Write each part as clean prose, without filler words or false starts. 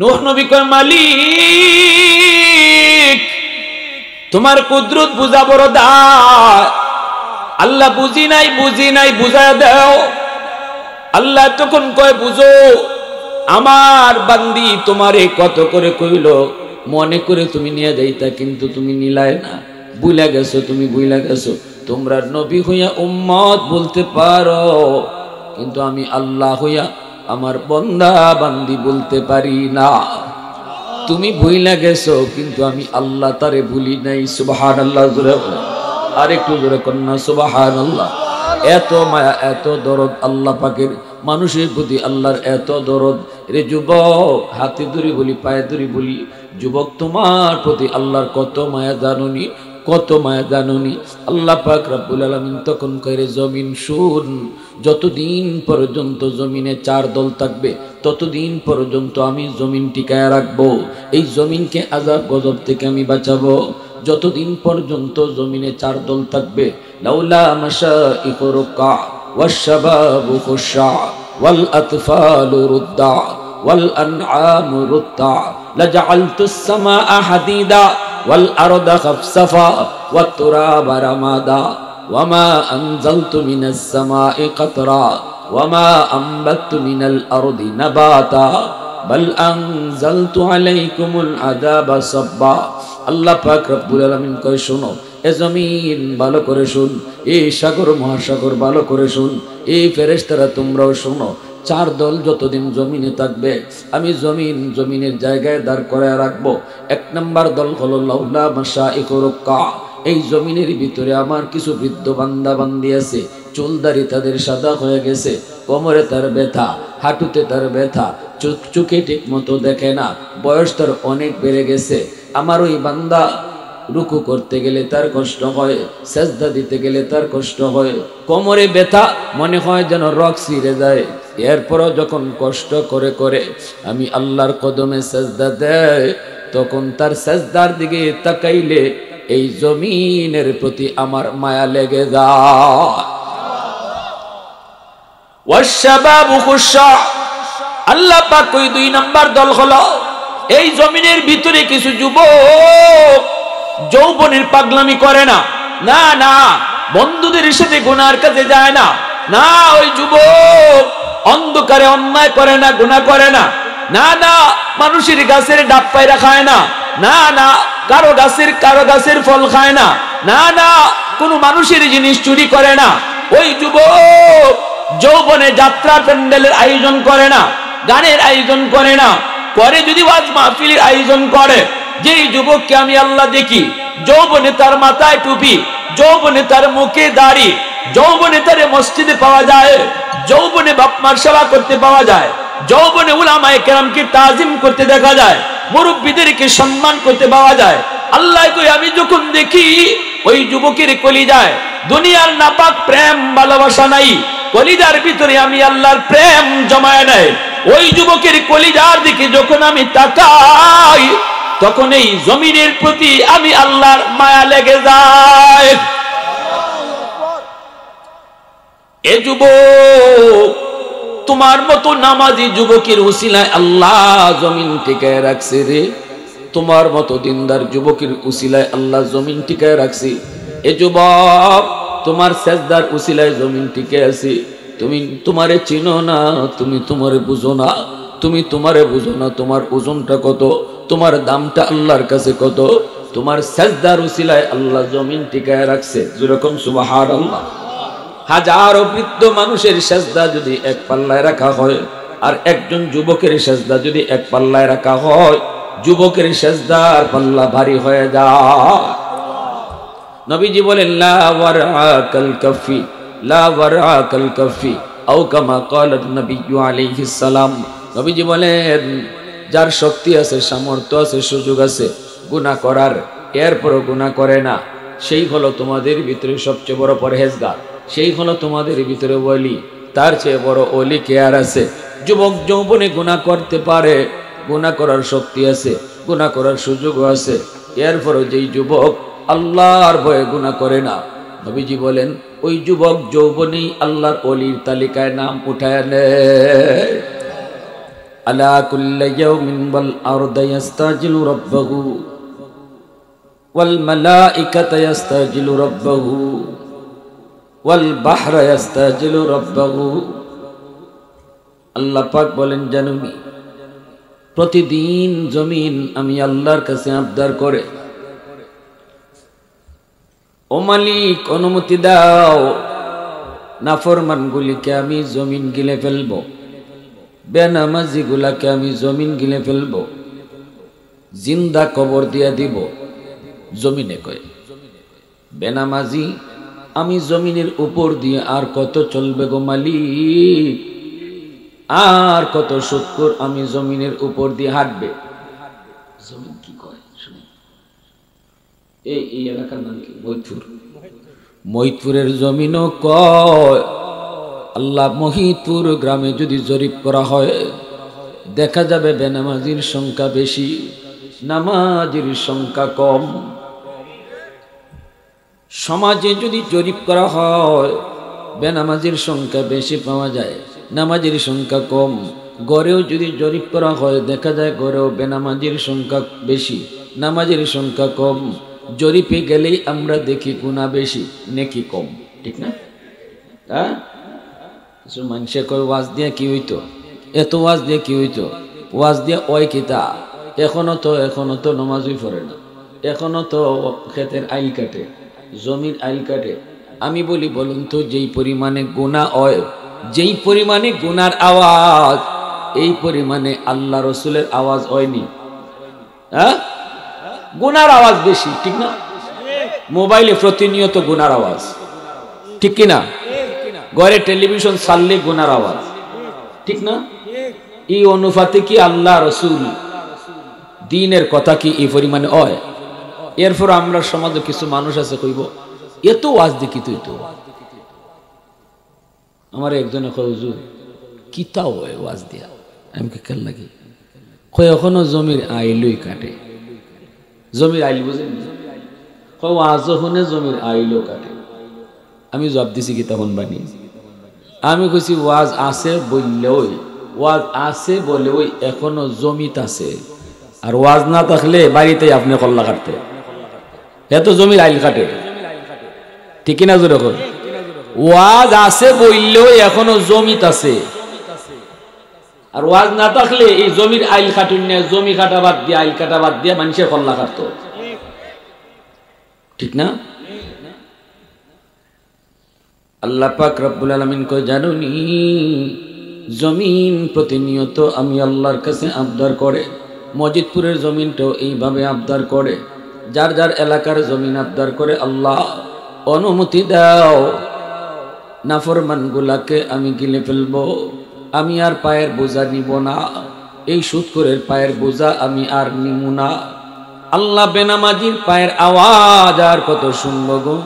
নূহ নবী কয়, মালিক তোমার কুদরত বুঝা বড় দায়। আল্লাহ বুঝি নাই বুঝায় দাও। আল্লাহ তখন কয়, বুঝো আমার বান্দি তোমারে কত করে কইল, মনে করে তুমি নিয়ে যাইতা, কিন্তু তুমি নিলায় না, বুইলা গেছো, তুমি বুইলা গেছো। তোমরা নবী হইয়া উম্মত বলতে পারো, কিন্তু আমি আল্লাহ হইয়া আমার বন্দা বান্দি বলতে পারি না। তুমি ভুইলা গেছো, কিন্তু আমি আল্লাহ তারে ভুলি নাই। সুবহানাল্লাহ। জোরে আর একটু জোরে কন্যা সুবহানাল্লাহ। এত মায়া, এত দরদ আল্লাহ পাকের মানুষের প্রতি, আল্লাহর এত দরদ। রে যুবক, হাতে ধরি বলি, পায়ে ধরি বলি, যুবক তোমার প্রতি আল্লাহর কত মায়া জানুনি, কত মায়া জানুনি। আল্লাহ পাক রব্বুল আলামিন তখন কইরে, জমিন শুন, যতদিন পর্যন্ত জমিনে চার দল থাকবে ততদিন পর্যন্ত আমি জমিন টিকায় রাখবো। এই জমিনকে আযাব গজব থেকে আমি বাঁচাবো যতদিন পর্যন্ত জমিনে চার দল থাকবে। লাউলা মাশাইখু রুকা ওয়াশ-শাবাবু খুশা ওয়াল আতফালু রুদ্দা ওয়াল আনআমু রুত্তা লাজআলতুস সামাআ হাদিদা ওয়াল আরদা খাফসাফা ওয়াত তুরাবা রামাদা ওয়ামা আনজালতু মিনাস সামাই কাতরা ওয়ামা আনবাতু মিনাল আরদি নাবাতা বাল আনজালতু আলাইকুমুল আযাবা সাব্বা। আল্লাহ পাক রব্বুল আলামিন কয়, শোনো এ জমিন ভালো করে শুন, এই সাগর মহাসাগর ভালো করে শুন, এই ফেরেশতারা তোমরাও শোনো। চার দল যতদিন জমিনে থাকবে আমি জমিনের জায়গায় দাঁড় করায় রাখবো। এক নম্বর দল হলো লাউলা মাশাইখু রুকা। এই জমিনের ভিতরে আমার কিছু বৃদ্ধ বান্দা বান্দি আছে, চুলদারি তাদের সাদা হয়ে গেছে, কোমরে তার ব্যথা, হাঁটুতে তার ব্যথা, চোখে ঠিক মতো দেখে না, বয়স তার অনেক বেড়ে গেছে। আমার ওই বান্দা রুকু করতে গেলে তার কষ্ট হয়, সেজদা দিতে গেলে তার কষ্ট হয়, কোমরে ব্যথা, মনে হয় যেন রক ছিঁড়ে যায়। এরপরও যখন কষ্ট করে করে আমি আল্লাহর কদমে সেজদা দেয়, তখন তার সেজদার দিকে তাকাইলে এই জমিনের প্রতি আমার মায়া লেগে যায়। ওয়াশ-শাবাবু খুশা। আল্লাহ পাক ওই দুই নাম্বার দল হলো, এই জমিনের ভিতরে কিছু যুবক যৌবনের পাগলামি করে না, না না, বন্ধুদের সাথে গুনার কাজে যায় না, না, ওই যুবক অন্ধকারে অন্যায় করে না, গুনাহ করে না, না না, মানুষের গাছের ডাব পায়রা খায় না, না না, কারো গাছের ফল খায় না, না না, কোনো মানুষের জিনিস চুরি করে না। ওই যুবক যৌবনে যাত্রা প্যান্ডেলের আয়োজন করে না, গানের আয়োজন করে না, করে যদি ওয়াজ মাহফিলের আয়োজন করে। যেই যুবককে আমি আল্লাহ দেখি, যৌবনে তার মাথায় টুপি, যৌবনে তার মুখে দাড়ি, যৌবনে তার মসজিদে পাওয়া যায়, যৌবনে বাপ মার সেবা করতে পাওয়া যায়, যৌবনে উলামায়ে কেরামকে তাজিম করতে দেখা যায়, মুরব্বিদেরকে সম্মান করতে পাওয়া যায়। আল্লাহ কই, আমি যখন দেখি ওই যুবকের কলিজায় দুনিয়ার নাপাক প্রেম ভালোবাসা নাই, কলিজার ভিতরে আমি আল্লাহর প্রেম জমায় নাই, ওই যুবকের কলিজার দিকে যখন আমি তাকাই, তখন এই জমিনের প্রতি আমি আল্লাহর মায়া লেগে যায়। এ যুবক, তোমার মতো নামাজি যুবকের উসিলায় আল্লাহ জমিন টিকায় রাখছে রে, তোমার মতো দিনদার যুবকের উসিলায় আল্লাহ জমিন টিকায় রাখছে। এ যুবক, তোমার সেজদার উসিলায় জমিন টিকে আছে। তুমি তোমারে চিনো না, তুমি তোমারে বুঝো না, তুমি তোমারে বুঝো না, তোমার ওজনটা কত, তোমার দামটা আল্লাহর কাছে কত। তোমার সেজদার উসিলায় আল্লাহ জমিন টিকায় রাখছে। যেরকম সুবহানাল্লাহ। হাজারো বৃদ্ধ মানুষের সেজদা যদি এক পাল্লায় রাখা হয়, আর একজন যুবকের সেজদা যদি এক পাল্লায় রাখা হয়, যুবকের সেজদার পাল্লা ভারী হয়ে যায়। নবীজি বলেন, লা ওয়ারাকাল কাফি, লা ওয়ারাকাল কাফি, আও কামা ক্বালান নবিয়্যু আলাইহিস সালাম। নবীজি বলেন, যার শক্তি আছে, সামর্থ্য আছে, সুযোগ আছে গুনাহ করার, এরপরও গুনাহ করে না, সেই হলো তোমাদের ভিতরে সবচেয়ে বড় পরহেজগার, সেই হলো তোমাদের ভিতরে ওলি। তার চেয়ে বড় ওলি কে আর আছে? যুবক যৌবনে গুনাহ করতে পারে, গুনাহ করার শক্তি আছে, গুনাহ করার সুযোগও আছে, এরপরও যেই যুবক আল্লাহর ভয়ে গুনাহ করে না, নবীজি বলেন ওই যুবক যৌবনেই আল্লাহর ওলির তালিকায় নাম উঠায় নেয়। আলা কুল্লি ইয়াউমিন ওয়াল আরদু ইস্তাজিলু রাব্বাহু ওয়াল মালাইকাতু ইস্তাজিলু রাব্বাহু ওয়াল বাহরা ইস্তাজিলু রাব্বাহু। আল্লাহ পাক বলেন, জানুনি প্রতিদিন জমিন আমি আল্লাহর কাছে আবদার করে, ও মালিক অনুমতি দাও, নাফরমানগুলিকে আমি জমিন গিলে ফেলবো, বেনামাজিগুলাকে আমি জমিন গিলে ফেলবো, জিন্দা কবর দিয়া দিব। জমিনে কয় বেনামাজি আমি জমিনের উপর দিয়ে আর কত চলবে গো মালিক, আর কত শুকর আমি জমিনের উপর দিয়ে হাঁটবে। জমিন কি কয় শুনে, এই এলাকার নাম কি? মৈতপুর। মৈতপুরের জমিনও কয় আল্লাহ, মহিতপুর গ্রামে যদি জরিপ করা হয় দেখা যাবে বেনামাজির সংখ্যা বেশি, নামাজির সংখ্যা কম। সমাজে যদি জরিপ করা হয় বেনামাজির সংখ্যা বেশি পাওয়া যায়, নামাজির সংখ্যা কম। গড়েও যদি জরিপ করা হয় দেখা যায় গড়েও বেনামাজির সংখ্যা বেশি, নামাজির সংখ্যা কম। জরিপে গেলেই আমরা দেখি গুনাহ বেশি, নেকি কম, ঠিক না? হ্যাঁ, মানুষে কয় ওয়াজ দিয়ে কি হইতো, এত ওয়াজ দিয়ে কি হইতো? ওয়াজ দিয়ে ওই কিতা এখনো তো নামাজই পড়ে না, এখনো তো ক্ষেতের আইল কাটে, জমির আইল কাটে। আমি বলি বলুন তো, যেই পরিমাণে গুনাহ হয়, যেই পরিমাণে গুনার আওয়াজ, এই পরিমাণে আল্লাহ রসুলের আওয়াজ হয়নি। হ্যাঁ, গুনার আওয়াজ বেশি, ঠিক না? মোবাইলে প্রতিনিয়ত গুনার আওয়াজ, ঠিক কিনা? ঘরে টেলিভিশন চাললে গুনার আওয়াজ, ঠিক না? এই অনুপাতে কি আল্লাহ রসুল দ্বীনের কথা কি এই পরিমাণে হয়? এরপর আমরা সমাজে কিছু মানুষ আছে কইব এত ওয়াজ দেখি তুই তো। আমার একজনে কয় হুজুর কিতা হয় ওয়াজ দিয়া, আমি কি খেয়াল লাগি কয় এখনো জমির আইলই কাটে। জমির আইল বুঝেন? কয় ওয়াজ শুনে জমির আইলও কাটে। আমি জবাব দিছি কি তখন বানি, আমি কইছি ওয়াজ আছে বললেও, ওয়াজ আছে বলেও এখনো জমিত আছে, আর ওয়াজ না থাকলে বাড়িতে আপনি কল্লা কাটতে, এত জমির আইল কাটে, ঠিক কিনা? জোরে কর। ওয়াজ আছে বললেও এখনো জমিত আছে, আর ওয়াজ না থাকলে এই জমির আইল কাটুন না, জমি কাটা বাদ দিয়ে আইল কাটা বাদ দিয়ে মানুষের কল্লা কাটতো, ঠিক না? আল্লাহ পাক রব্বুল আলামিন কয়, জানুনি জমিন প্রতিনিয়ত আমি আল্লাহর কাছে আবদার করে, মজিদপুরের জমিনটাও এইভাবে আবদার করে, যার যার এলাকার জমিন আবদার করে, আল্লাহ অনুমতি দাও, নাফরমানগুলাকে আমি গিলে ফেলবো, আমি আর পায়ের বোঝা নিব না, এই সুদখোরের পায়ের বোঝা আমি আর নিব না। আল্লাহ বেনামাজির পায়ের আওয়াজ আর কত শুনবো গো।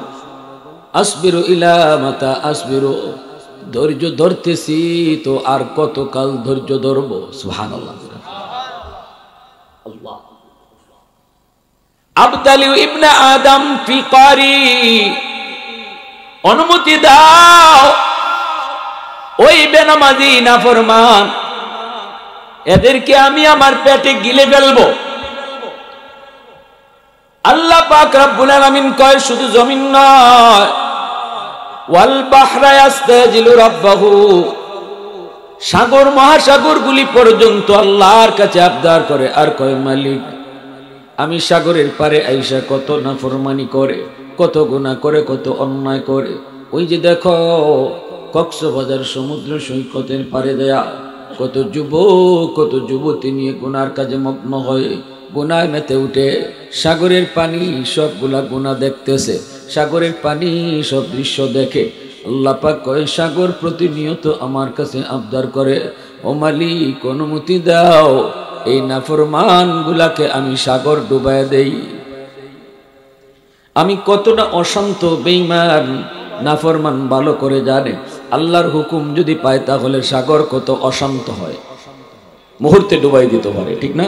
আসবিরু ইলা মাতা আসবিরু, ধৈর্য ধরতেছি তো আর কতকাল ধৈর্য ধরবো। সুবহানাল্লাহ। আল্লাহ আবতালিউ ইবনে আদম ফি কারি, অনুমতি দাও ওই বেনামাজি নাফরমান এদেরকে আমি আমার পেটে গিলে ফেলবো। আল্লাহ পাক রব্বুল আলামিন কয় শুধু জমিন নয়, ওয়াল বাহরা ইয়াস্তাজিলু রাব্বাহু, সাগর মহাসাগর গুলি পর্যন্ত আল্লাহর কাছে আবদার করে, আর কয় মালিক আমি সাগরের পারে আইসা কত নাফরমানি করে, কত গুনাহ করে, কত অন্যায় করে। ওই যে দেখো কক্সবাজার সমুদ্র সৈকতের পারে দেয়া কত যুবক কত যুবতী নিয়ে গুনার কাজে মগ্ন হয়ে গুনায় মেতে উঠে, সাগরের পানি সবগুলা গুনাহ দেখতেছে, সাগরের পানি সব দৃশ্য দেখে। আল্লাহ পাক কয় সাগর প্রতিনিয়ত আমার কাছে আবদার করে, ও মালিক অনুমতি দাও এই নাফরমান গুলাকে আমি সাগর ডুবাই দেই। আমি কতটা অশান্ত বেঈমান নাফরমান ভালো করে জানে, আল্লাহর হুকুম যদি পায় তাহলে সাগর কত অশান্ত হয়, মুহূর্তে ডুবাই দিতে পারে, ঠিক না?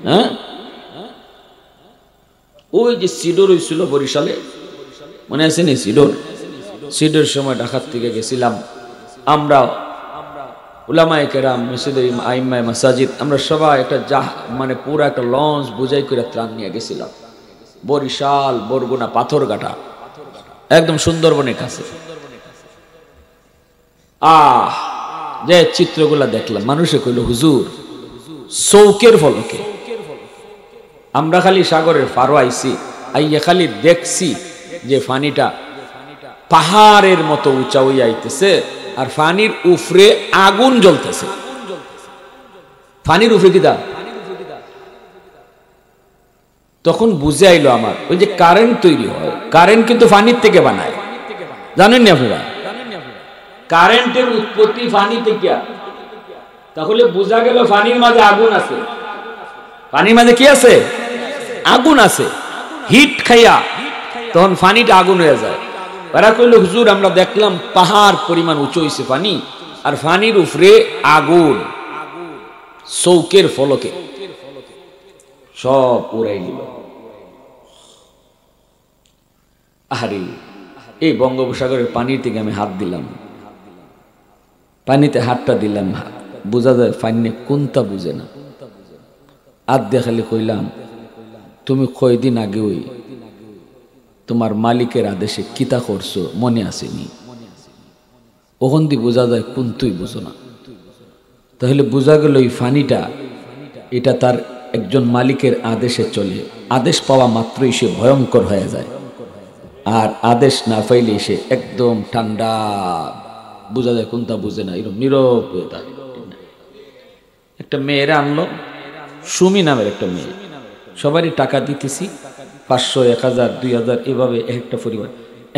হ্যাঁ, ওই যে সিডর হয়েছিল বরিশালে, মনে আছে নি? সিডর সময় ঢাকার থেকে গেছিলাম আমরা উলামায়ে কেরাম, মসজিদের আইম্মায়ে মাসাজিদ, আমরা সবাই একটা মানে পুরো একটা লঞ্চ বুঝাই করে ত্রাণ নিয়ে গেছিলাম বরিশাল, বরগুনা, পাথরঘাটা, একদম সুন্দরবনের কাছে। যে চিত্রগুলা দেখলাম, মানুষে কইল হুজুর চৌকের ফলকে আমরা খালি সাগরের পাড়ো আইছি, আইয়া খালি দেখছি যে পানিটা পাহাড়ের মতো উঁচা হইয়া আইতেছে আর পানির উপরে আগুন জ্বলতেছে। পানির উপরে কি দা? তখন বুঝে আইলো আমার, ওই যে কারেন্ট তৈরি হয়, কারেন্ট কিন্তু পানির থেকে বানায়, জানেন না আপনারা? কারেন্টের উৎপত্তি পানি থেকে। তাহলে বোঝা গেল পানির মাঝে আগুন আছে। পানির মাঝে কি আছে? আগুন আছে। হিট খাইয়া তখন পানিটা আগুন হয়ে যায়। এরা কইল হুজুর আমরা দেখলাম পাহাড় পরিমাণ উঁচু হইছে পানি, আর পানির উপরে আগুন, চৌকের ফলকে সব উড়াই দিল। আরে এই বঙ্গোপসাগরের পানির থেকে আমি হাত দিলাম, পানিতে হাতটা দিলাম, বোঝা যায় পানি কোনটা বুঝে না। হাত দিয়ে খালি কইলাম তুমি কয়দিন আগে ওই তোমার মালিকের আদেশে কিতা করছো মনে আসেনি? ওখান দিয়ে বোঝা যায় কোন তুই বুঝো না। তাহলে বোঝা গেল এই ফানিটা এটা তার একজন মালিকের আদেশে চলে, আদেশ পাওয়া মাত্রই সে ভয়ঙ্কর হয়ে যায়, আর আদেশ না পাইলে সে একদম ঠান্ডা, বোঝা যায় কোনটা বুঝে না, এরকম নীরব হয়ে থাকে। একটা মেয়েরা আনলো, সুমি নামের একটা মেয়ে, সবারই টাকা দিতেছি 500, 1000, 2000 এভাবে একটা পরিবার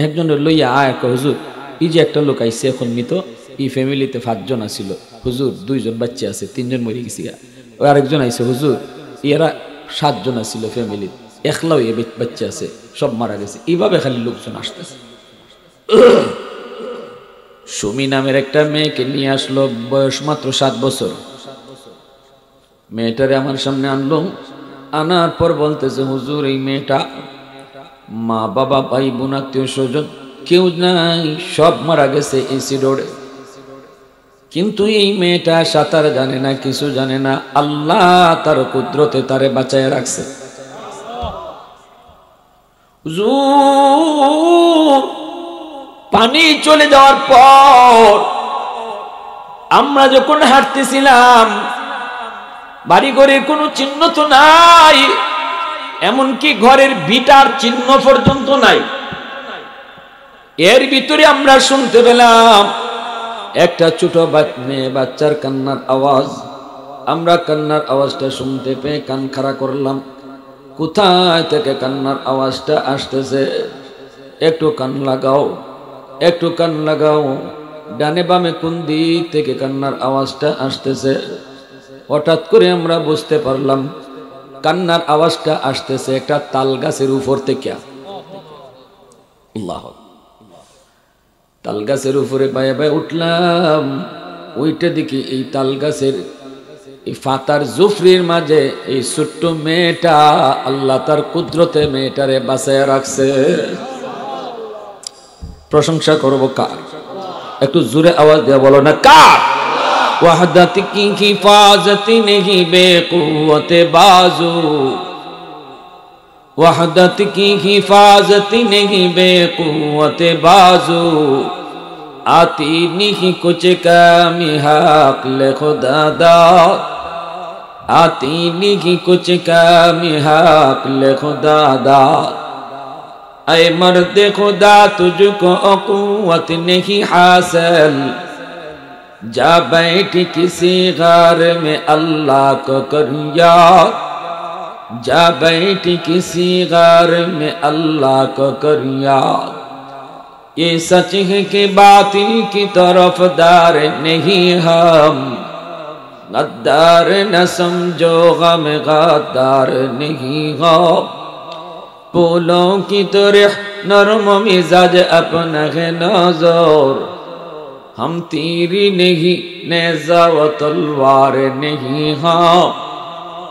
একজনের লইয়া আয় হুজুর এই যে একটা লোক আইসে এখন মৃত, এই ফ্যামিলিতে 5 জন আসিল হুজুর, 2 জন বাচ্চা আছে, 3 জন মরে গেছি। ওই আরেকজন আইসে হুজুর এরা 7 জন আসিল ফ্যামিলির, একলাও এ বাচ্চা আছে, সব মারা গেছে। এইভাবে খালি লোকজন আসতেছে। সুমি নামের একটা মেয়েকে নিয়ে আসলো, বয়স মাত্র 7 বছর। মেয়েটারে আমার সামনে আনলো, আনার পর বলতেছে হুজুর এই মেয়েটা মা বাবা ভাই বোন আত্মীয় স্বজন কেউ নাই, সব মারা গেছে এসি রোডে, কিন্তু এই মেয়েটা সাঁতার জানে না, কিছু জানে না, আল্লাহ তার কুদরতে তারে বাঁচায় রাখছে। হুজুর পানি চলে যাওয়ার পর আমরা যখন হাঁটতেছিলাম বাড়ি ঘরের কোনো চিহ্ন তো নাই, এমনকি ঘরের ভিটার চিহ্ন পর্যন্ত নাই। এর ভিতরে আমরা শুনতে পেলাম একটা ছোট মেয়ে বাচ্চার কান্নার আওয়াজ। আমরা কান্নার আওয়াজটা শুনতে পেয়ে কান খাড়া করলাম, কোথায় থেকে কান্নার আওয়াজটা আসতেছে, একটু কান লাগাও, একটু কান লাগাও, ডানে বামে কোন দিক থেকে কান্নার আওয়াজটা আসতেছে। হঠাৎ করে আমরা বুঝতে পারলাম কান্নার আওয়াজটা আসতেছে একটা তাল গাছের উপর থেকে। আল্লাহ, তাল গাছের উপরে বায়ে বায়ে উঠলাম, ওইটা দেখি এই তাল গাছের এই ফাতার জুফরির মাঝে এই ছোট্ট মেয়েটা, আল্লাহ তার কুদরতে মেয়েটারে বাঁচায় রাখছে। প্রশংসা করব কার? একটু জোরে আওয়াজ দিয়ে বলো না কার? वहदत की हिफाजत नहीं बेकुव्वत बाजू, वहदत की हिफाजत नहीं बेकुव्वत बाजू, आती नहीं कुछ कमी हक ले खुदा दाद, आती नहीं कुछ कमी हक ले खुदा दाद, ऐ मर्द खुदा तुझको कुव्वत नहीं हासिल, जा बैठ किसी गार में अल्लाह को कर याद, जा बैठ किसी गार में अल्लाह को कर याद, ये सच है कि बातिल की तरफदार नहीं हम, गद्दार न समझो गम गद्दार नहीं हो, फूलों की तरह नरम मिजाज अपना है नजर, हम तीरी नहीं नेज़ा व तलवार नहीं, हाँ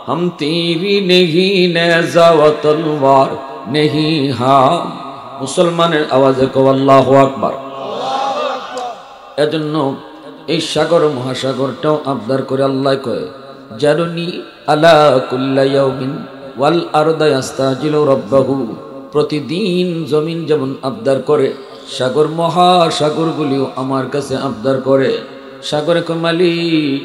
हम तीरी नहीं नेज़ा व तलवार नहीं, हाँ। মুসলমানের আওয়াজে কও আল্লাহু আকবার। এজন্য এই সাগর মহাসাগরটাও আবদার করে আল্লাহ কয় জারুনি আলা কুল্লা ইয়াউমিন ওয়াল আরদা ইয়াস্তাজিলু রাব্বাহু। প্রতিদিন জমিন যেমন আবদার করে, সাগর মহাসাগরগুলিও আমার কাছে আবদার করে। সাগরে কয় মালিক,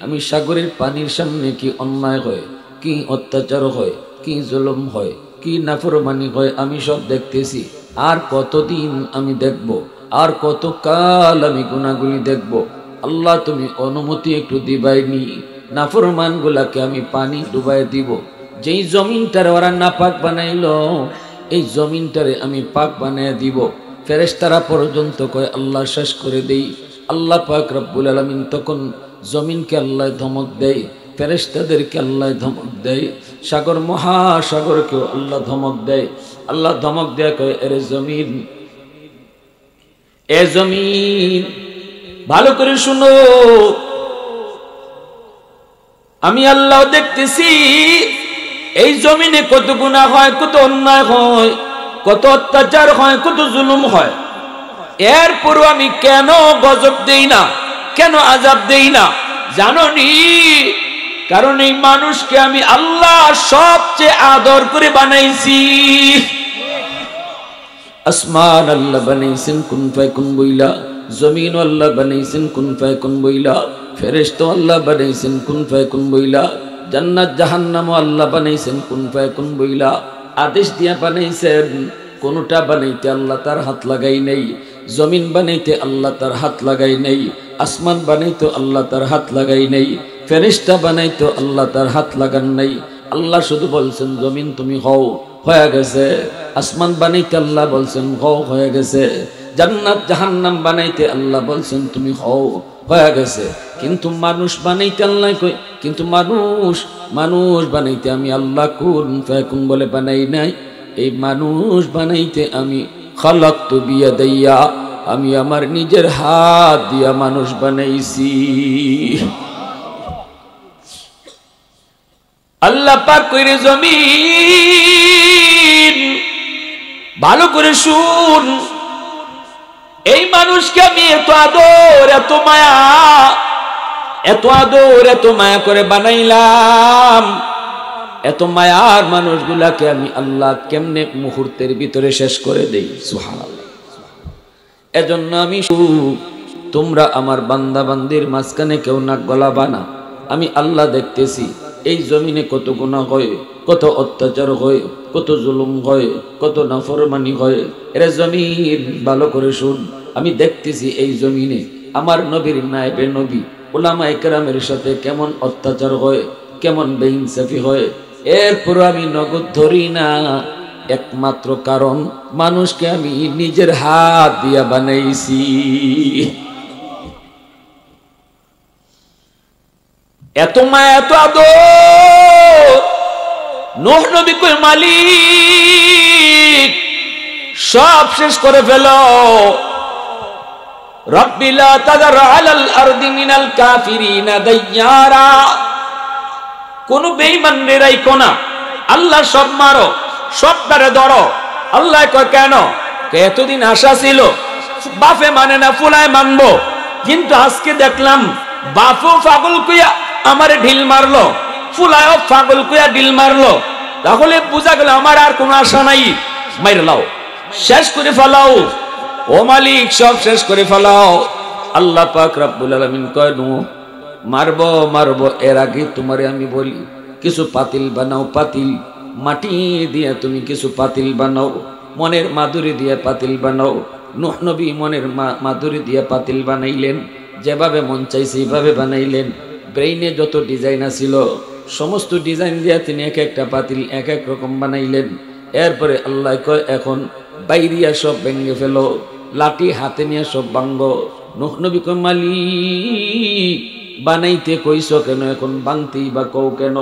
আমি সাগরের পানির সামনে কি অন্যায় হয়, কি অত্যাচার হয়, কি জুলুম হয়, কি নাফরমানি হয়, আমি সব দেখতেছি। আর কতদিন আমি দেখব, আর কত কাল আমি গুনাহগুলি দেখব। আল্লাহ তুমি অনুমতি একটু দিবাইনি, নাফরমান গুলাকে আমি পানি ডুবাই দিব। যেই জমিনটারে ওরা নাপাক বানাইল, এই জমিনটারে আমি পাক বানায় দিব। ফেরেশতারা পর্যন্ত কয় আল্লাহ শেষ করে দেই। আল্লাহ পাক রব্বুল আলামিন তখন জমিনকে আল্লাহ ধমক দেয়, ফেরেশতাদেরকে আল্লাহ ধমক দেয়, সাগর মহাসাগরকেও আল্লাহ ধমক দেয়। আল্লাহ ধমক দেয়া কয় এরে জমিন, এ জমিন ভালো করে শুনো, আমি আল্লাহ দেখতেছি এই জমিনে কত গুনাহ হয়, কত অন্যায় হয়, কত অত্যাচার হয়, কত জুলুম হয়। এরপরও আমি কেন গজব দেই না, কেন আযাব দেই না জানো নি? কারণ এই মানুষকে আমি আল্লাহ সবচেয়ে আদর করে বানাইছি। আসমান আল্লাহ বানাইছেন কুন ফায়াকুন বইলা, জমিন আল্লাহ বানাইছেন কুন ফায়াকুন বইলা, ফেরেশতা আল্লাহ বানাইছেন কুন ফায়াকুন বইলা, জান্নাত জাহান্নাম আল্লাহ বানাইছেন কুন ফায়াকুন বইলা। আদেশ দিয়া বানাইছেন, কোনটা বানাইতে আল্লাহ তার হাত লাগাই নাই। জমিন বানাইতে আল্লাহ তার হাত লাগাই নাই, আসমান বানাইতো আল্লাহ তার হাত লাগাই নাই, ফেরেশতা বানাইতো আল্লাহ তার হাত লাগান নাই। আল্লাহ শুধু বলছেন জমিন তুমি হও, হয়ে গেছে। আসমান বানাইতে আল্লাহ বলছেন হও, হয়ে গেছে। জান্নাত জাহান্নাম বানাইতে আল্লাহ বলছেন তুমি হও, হয়ে গেছে। কিন্তু মানুষ বানাইতে আল্লাহ কই, কিন্তু মানুষ বানাইতে আমি আল্লাহ কুন ফায়াকুন বলে বানাই নাই। এই মানুষ বানাইতে আমি খালাকতু বিয়াদাইয়া, আমি আমার নিজের হাত দিয়া মানুষ বানাইছি। আল্লাহ পাক কইরে জমিন ভালো করে শুন, এই মানুষকে আমি এত আদর, এত মায়া, এত আদর, এত মায়া করে বানাইলাম। এত মায়ার মানুষগুলাকে আমি আল্লাহ কেমনে মুহূর্তের ভিতরে শেষ করে দেই। সুবহানাল্লাহ। এজন্য আমি তোমরা আমার বান্দা বান্দির মাঝখানে কেউ নাক গলাবা না। আমি আল্লাহ দেখতেছি এই জমিনে কত গুনাহ হয়, কত অত্যাচার হয়, কত জুলুম হয়, কত নাফরমানি হয়। এরে জমিন ভালো করে শুন, আমি দেখতেছি এই জমিনে আমার নবীর নায়েবে নবী উলামায়ে কেরামের সাথে কেমন অত্যাচার হয়, কেমন বেইনসাফি হয়। এরপর আমি নগদ ধরি না, একমাত্র কারণ মানুষকে আমি নিজের হাত দিয়া বানাইছি। এত মায়া, এত আদর। নূহ নবী কই মালিক সব শেষ করে ফেলো। রব্বি লা তাযার আলাল আরদি মিনাল কাফিরিনা দাইয়ারা। কোন বেঈমান রে রাইখো না, আল্লাহ সব মারো, সব তারে ধরো। আল্লাহ কয় কেন? এতদিন আশা ছিল বাপে মানে না ফুলায় মানবো, কিন্তু আজকে দেখলাম বাপও পাগল কইয়া আমারে ঢিল মারলো, ফুলায়ও পাগল কইয়া ঢিল মারলো। তাহলে বুঝা গেল আমার আর কোনো আশা নাই। মাইরে লাও, শেষ করে ফেলাও। ও মালিক সব শেষ করে ফেলাও। আল্লাহ পাক রব্বুল আলামিন কয় নূহ মারবো মারবো, এর আগে তোমারে আমি বলি কিছু পাতিল বানাও। পাতিল মাটি দিয়ে তুমি কিছু পাতিল বানাও, মনের মাধুরী দিয়ে পাতিল বানাও। নূহ নবী মনের মাধুরী দিয়ে পাতিল বানাইলেন, যেভাবে মন চাইছে এইভাবে বানাইলেন। ব্রেইনে যত ডিজাইন ছিল সমস্ত ডিজাইন দিয়ে তিনি এক একটা পাতিল এক এক রকম বানাইলেন। এরপরে আল্লাহ কয় এখন বাইরিয়া সব ভেঙে ফেলো, লাঠি হাতে নিয়ে সব ভাঙ্গো। নূহ নবী কয় মালিক বানাইতে কইছ কেন, এখন ভাঙতেই বা কও কেন?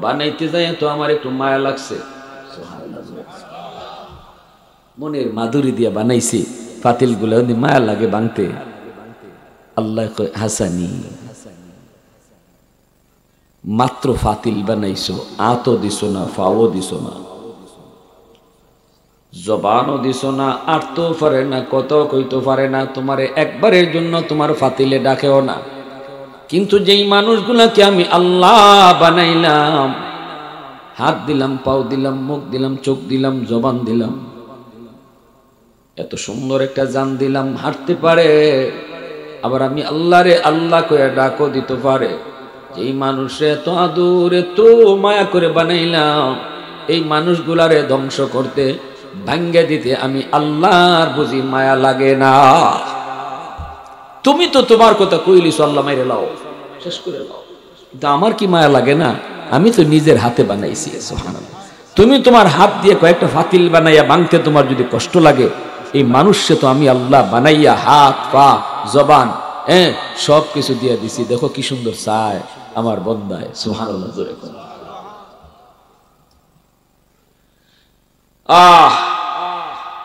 বানাইতে যাই তো আমার একটু মায়া লাগছে। মনের মাধুরী দিয়া বানাইছি, পাতিল গুলো মায়া লাগে ভাঙতে। আল্লাহ কয় হাসানি, মাত্র ফাতিল বানাইছো, আতো দিছো না, ফাও দিছো না। জবানও দিছো না, আটতেও পারে না, কত কইতে পারে না, তোমারে একবারের জন্য তোমার ফাতিলে ডাকেও না। কিন্তু যেই মানুষগুলাকে আমি আল্লাহ বানাইলাম, হাত দিলাম, পাও দিলাম, মুখ দিলাম, চোখ দিলাম, জবান দিলাম, এত সুন্দর একটা জান দিলাম, হাঁটতে পারে, আবার আমি আল্লাহরে আল্লাহ কয়ে ডাকও দিতে পারে। যেই মানুষে এত আদর এত মায়া করে বানাইলাম, এই মানুষগুলারে ধ্বংস করতে, ভাঙ্গে দিতে আমি আল্লাহর বুঝি মায়া লাগে না? তুমি তো তোমার কথা কইলিস আল্লাহ মাইরে লাও, শেষ করে লাও, কিন্তু আমার কি মায়া লাগে না? আমি তো নিজের হাতে বানাইছি। সুবহানাল্লাহ। তুমি তোমার হাত দিয়ে কয়েকটা ফাতিল বানাইয়া ভাঙতে তোমার যদি কষ্ট লাগে, এই মানুষকে তো আমি আল্লাহ বানাইয়া হাত পা জবান সব কিছু দিয়ে দিছি। দেখো কি সুন্দর চায় আমার বন্দায়। সুবহানাল্লাহ। জোরে করে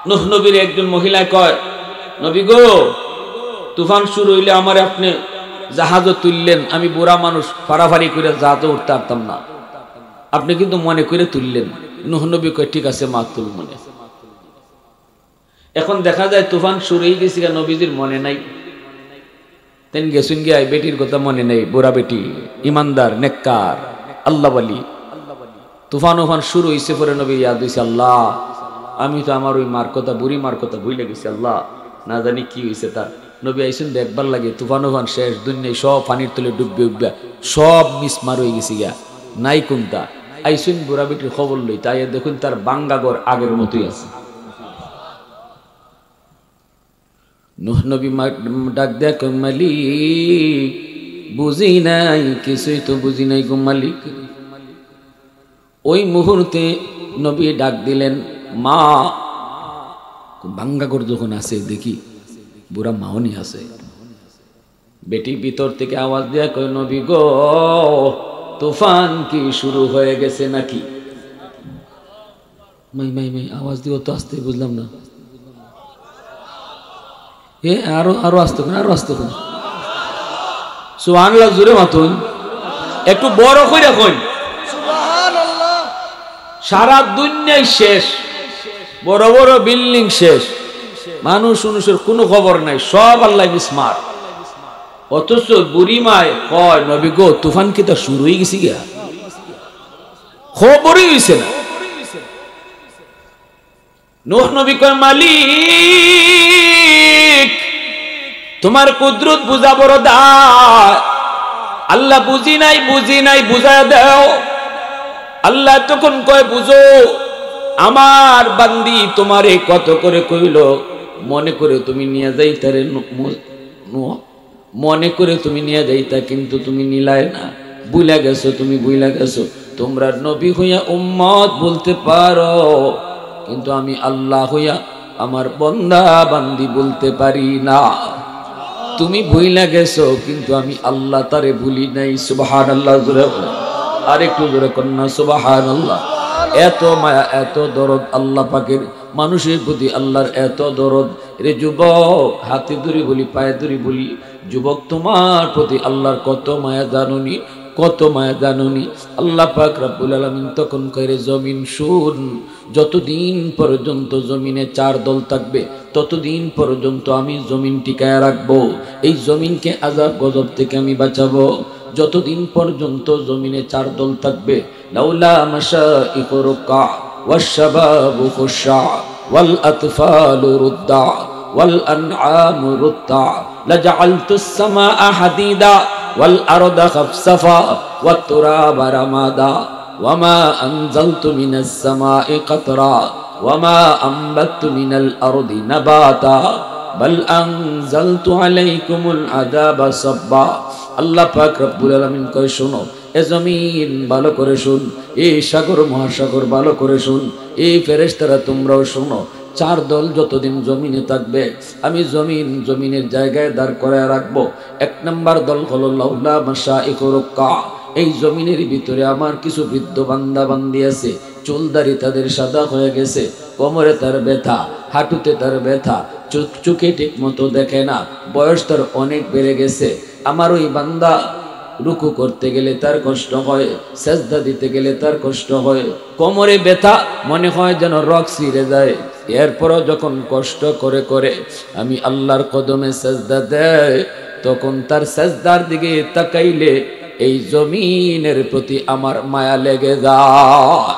নূহ নবীর একজন মহিলা কয়, নবী গো, তুফান শুরু হইলে আমার আপনি জাহাজও তুললেন, আমি বুড়া মানুষ, ফাড়াফাড়ি করে জাহাজও উঠতে পারতাম না, আপনি কিন্তু মনে করে তুললেন। নূহ নবী কয়, ঠিক আছে মা, তুল মনে। এখন দেখা যায় তুফান শুরু হয়ে গেছে, নবীজির মনে নাই, তেন গেছুন গিয়ে বেটির কথা মনে নেই, বুড়া বেটি, ইমানদার, নেককার, আল্লাহ বলি। তুফান উফান শুরু হয়েছে, পরে নবী ইয়াদ হয়েছে, আল্লাহ আমি তো আমার ওই মার কথা, বুড়ি মার কথা ভুলে গেছি, আল্লাহ না জানি কি হয়েছে তার। নবী আইসুন দেখবার লাগে, তুফান উফান শেষ, দুনিয়ায় সব পানির তলে ডুববে উঠবে, সব মিসমার হয়ে গেছি গা, নাই কোনটা। আইসুন বুড়া বেটির খবর লই, তাই দেখুন তার বাঙ্গাগর আগের মতোই আছে। নূহ নবী ডাক দেখ, মালিক বুঝি নাই, কিছুই তো বুঝি নাই গো মালিক। ওই মুহূর্তে নবী ডাক দিলেন, মা। বাঙ্গাগর যখন আছে দেখি বুড়া মাওনি আছে, বেটি ভিতর থেকে আওয়াজ দেয়া কয়, নবী গো, তুফান কি শুরু হয়ে গেছে নাকি? মাই মাই মাই আওয়াজ দিও তো আসতে, বুঝলাম না। আরো আরো আসতে কোন, আরো আসতে কোন। সুবহানাল্লাহ। জোরে মাতুন, একটু বড় করে কই। সুবহানাল্লাহ। সারা দুনিয়ায় শেষ, বড় বড় বিল্ডিং শেষ, মানুষ মানুষের কোনো খবর নাই, সব আল্লাহ মিসমার। অথচ বুড়ি মায় কয়, নবী গো, তুফান কি তা শুরু হয়ে গেছি গা? খবরই হইছে না। নূহ নবী কয়, মালিক তোমার কুদরত বুঝা বড় দায়, আল্লাহ বুঝি নাই বুঝি নাই, বুঝায় দাও। আল্লাহ তখন কয়, বুঝো, আমার বান্দি তোমারে কত করে কইল, মনে করে তুমি নিয়ে যাইতারে, মনে করে তুমি নিয়ে যাইতা, কিন্তু তুমি নিলাই না, বুইলা গেছো, তুমি বুইলা গেছো। তোমরা নবী হইয়া উম্মত বলতে পারো, কিন্তু আমি আল্লাহ হইয়া আমার বন্দা বান্দি বলতে পারি না। তুমি ভুইলা গেছো, কিন্তু আমি আল্লাহ তারে ভুলি নাই। সুবহানাল্লাহ। জোরে আর একটু জোরে কন্যা সুবহানাল্লাহ। এত মায়া, এত দরদ আল্লাহ পাকের মানুষের প্রতি, আল্লাহর এত দরদ। রে যুবক, হাতে ধরি বলি, পায়ে ধরি বলি, যুবক তোমার প্রতি আল্লাহর কত মায়া জানুনি, কত মায়া জানুনি। আল্লাহ পাক রব্বুল আলামিন তখন কইরে, জমিন শুন, যতদিন পর্যন্ত জমিনে চার দল থাকবে, ততদিন পর্যন্ত আমি জমিন টিকায় রাখবো, এই জমিনকে আযাব গজব থেকে আমি বাঁচাবো। যতদিন পর্যন্ত জমিনে চার দল থাকবে, লাউলা মাশাইখু রুকা ওয়াশ-শাবাবু খুশা ওয়াল আতফালু রুদ্দা ওয়াল আনআমু রুত্তা লাজআলতুস সামাআ হাদিদা ওয়াল আরদা খাফসাফা ওয়াত তুরাবা রামাদা ওয়ামা আনজালতু মিনাস সামাই কাতরা ওয়ামা আনবাতু মিনাল আরদি নাবাতা বাল আনজালতু আলাইকুমুল আযাবা সাব্বা। আল্লাহ পাক রব্বুল আলামিন কয়, শোনো এ জমিন ভালো করে শুন, এই সাগর মহাসাগর ভালো করে শুন, এই ফেরেশতারা তোমরাও শোনো। চার দল যতদিন জমিনে থাকবে, আমি জমিনের জায়গায় দাঁড় করায় রাখবো। এক নাম্বার দল হলো লাউলা মাশাইখু রুকা, এই জমিনের ভিতরে আমার কিছু বৃদ্ধ বান্দা বান্দি আছে, চুলদারি তাদের সাদা হয়ে গেছে, কোমরে তার ব্যথা, হাঁটুতে তার ব্যথা, চোখে ঠিক মতো দেখে না, বয়স তার অনেক বেড়ে গেছে। আমার ওই বান্দা রুকু করতে গেলে তার কষ্ট হয়, সেজদা দিতে গেলে তার কষ্ট হয়, কোমরে ব্যথা, মনে হয় যেন রক ছিঁড়ে যায়, এরপরও যখন কষ্ট করে করে আমি আল্লাহর কদমে সেজদা দেয়, তখন তার সেজদার দিকে তাকাইলে এই জমিনের প্রতি আমার মায়া লেগে যায়।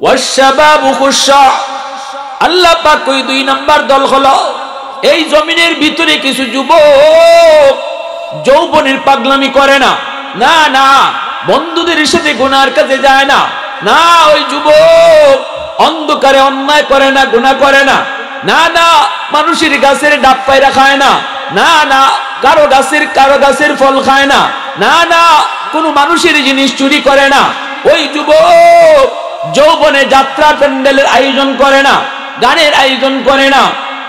ওয়াশবাবু খুশা, আল্লাহ পাক ওই 2 নাম্বার দল হলো এই জমিনের ভিতরে কিছু যুবক যৌবনের পাগলামি করে না, না না বন্ধুদের সাথে গুনার কাছে যায় না, না ওই যুবক অন্ধকারে অন্যায় করে না, গুনাহ করে না, না না মানুষের গাছের ডাব পায়রা খায় না, না না কারো গাছের ফল খায় না, না না কোনো মানুষের জিনিস চুরি করে না। ওই যুবক যৌবনে যাত্রা প্যান্ডেলের আয়োজন করে না, গানের আয়োজন করে না,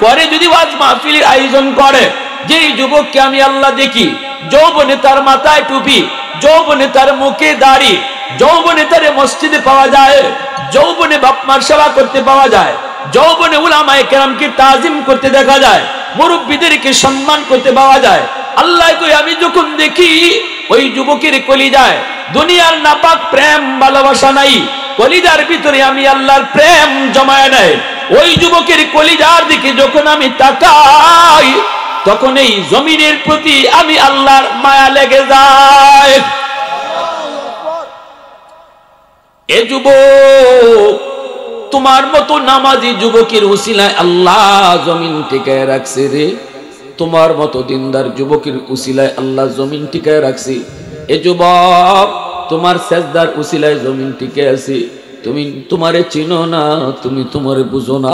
করে যদি ওয়াজ মাহফিলের আয়োজন করে। যেই যুবককে আমি আল্লাহ দেখি যৌবনে তার মাথায় টুপি, যৌবনে তার মুখে দাড়ি, যৌবনে তার মসজিদে পাওয়া যায়, যৌবনে বাপ মার সেবা করতে পাওয়া যায়, যৌবনে উলামায়ে কেরামকে তাজিম করতে দেখা যায়, মুরব্বিদেরকে সম্মান করতে পাওয়া যায়। আল্লাহ কই আমি যখন দেখি ওই যুবকের কলিজায় দুনিয়ার নাপাক প্রেম ভালোবাসা নাই, কলিজার ভিতরে আমি আল্লাহর প্রেম জমায় নাই, ওই যুবকের কলিজার দিকে যখন আমি তাকাই তখন এই জমিনের প্রতি আমি আল্লাহর মায়া লেগে যায়। এ যুবক তোমার মতো নামাজি যুবকের উসিলায় আল্লাহ জমিন টিকায় রাখছে রে, তোমার মতো দিনদার যুবকের উসিলায় আল্লাহ জমিন টিকায় রাখছি। এ যুবক তোমার সেজদার উসিলায় জমিন টিকে আছে। তুমি তোমারে চিনো না, তুমি তোমারে বুঝো না,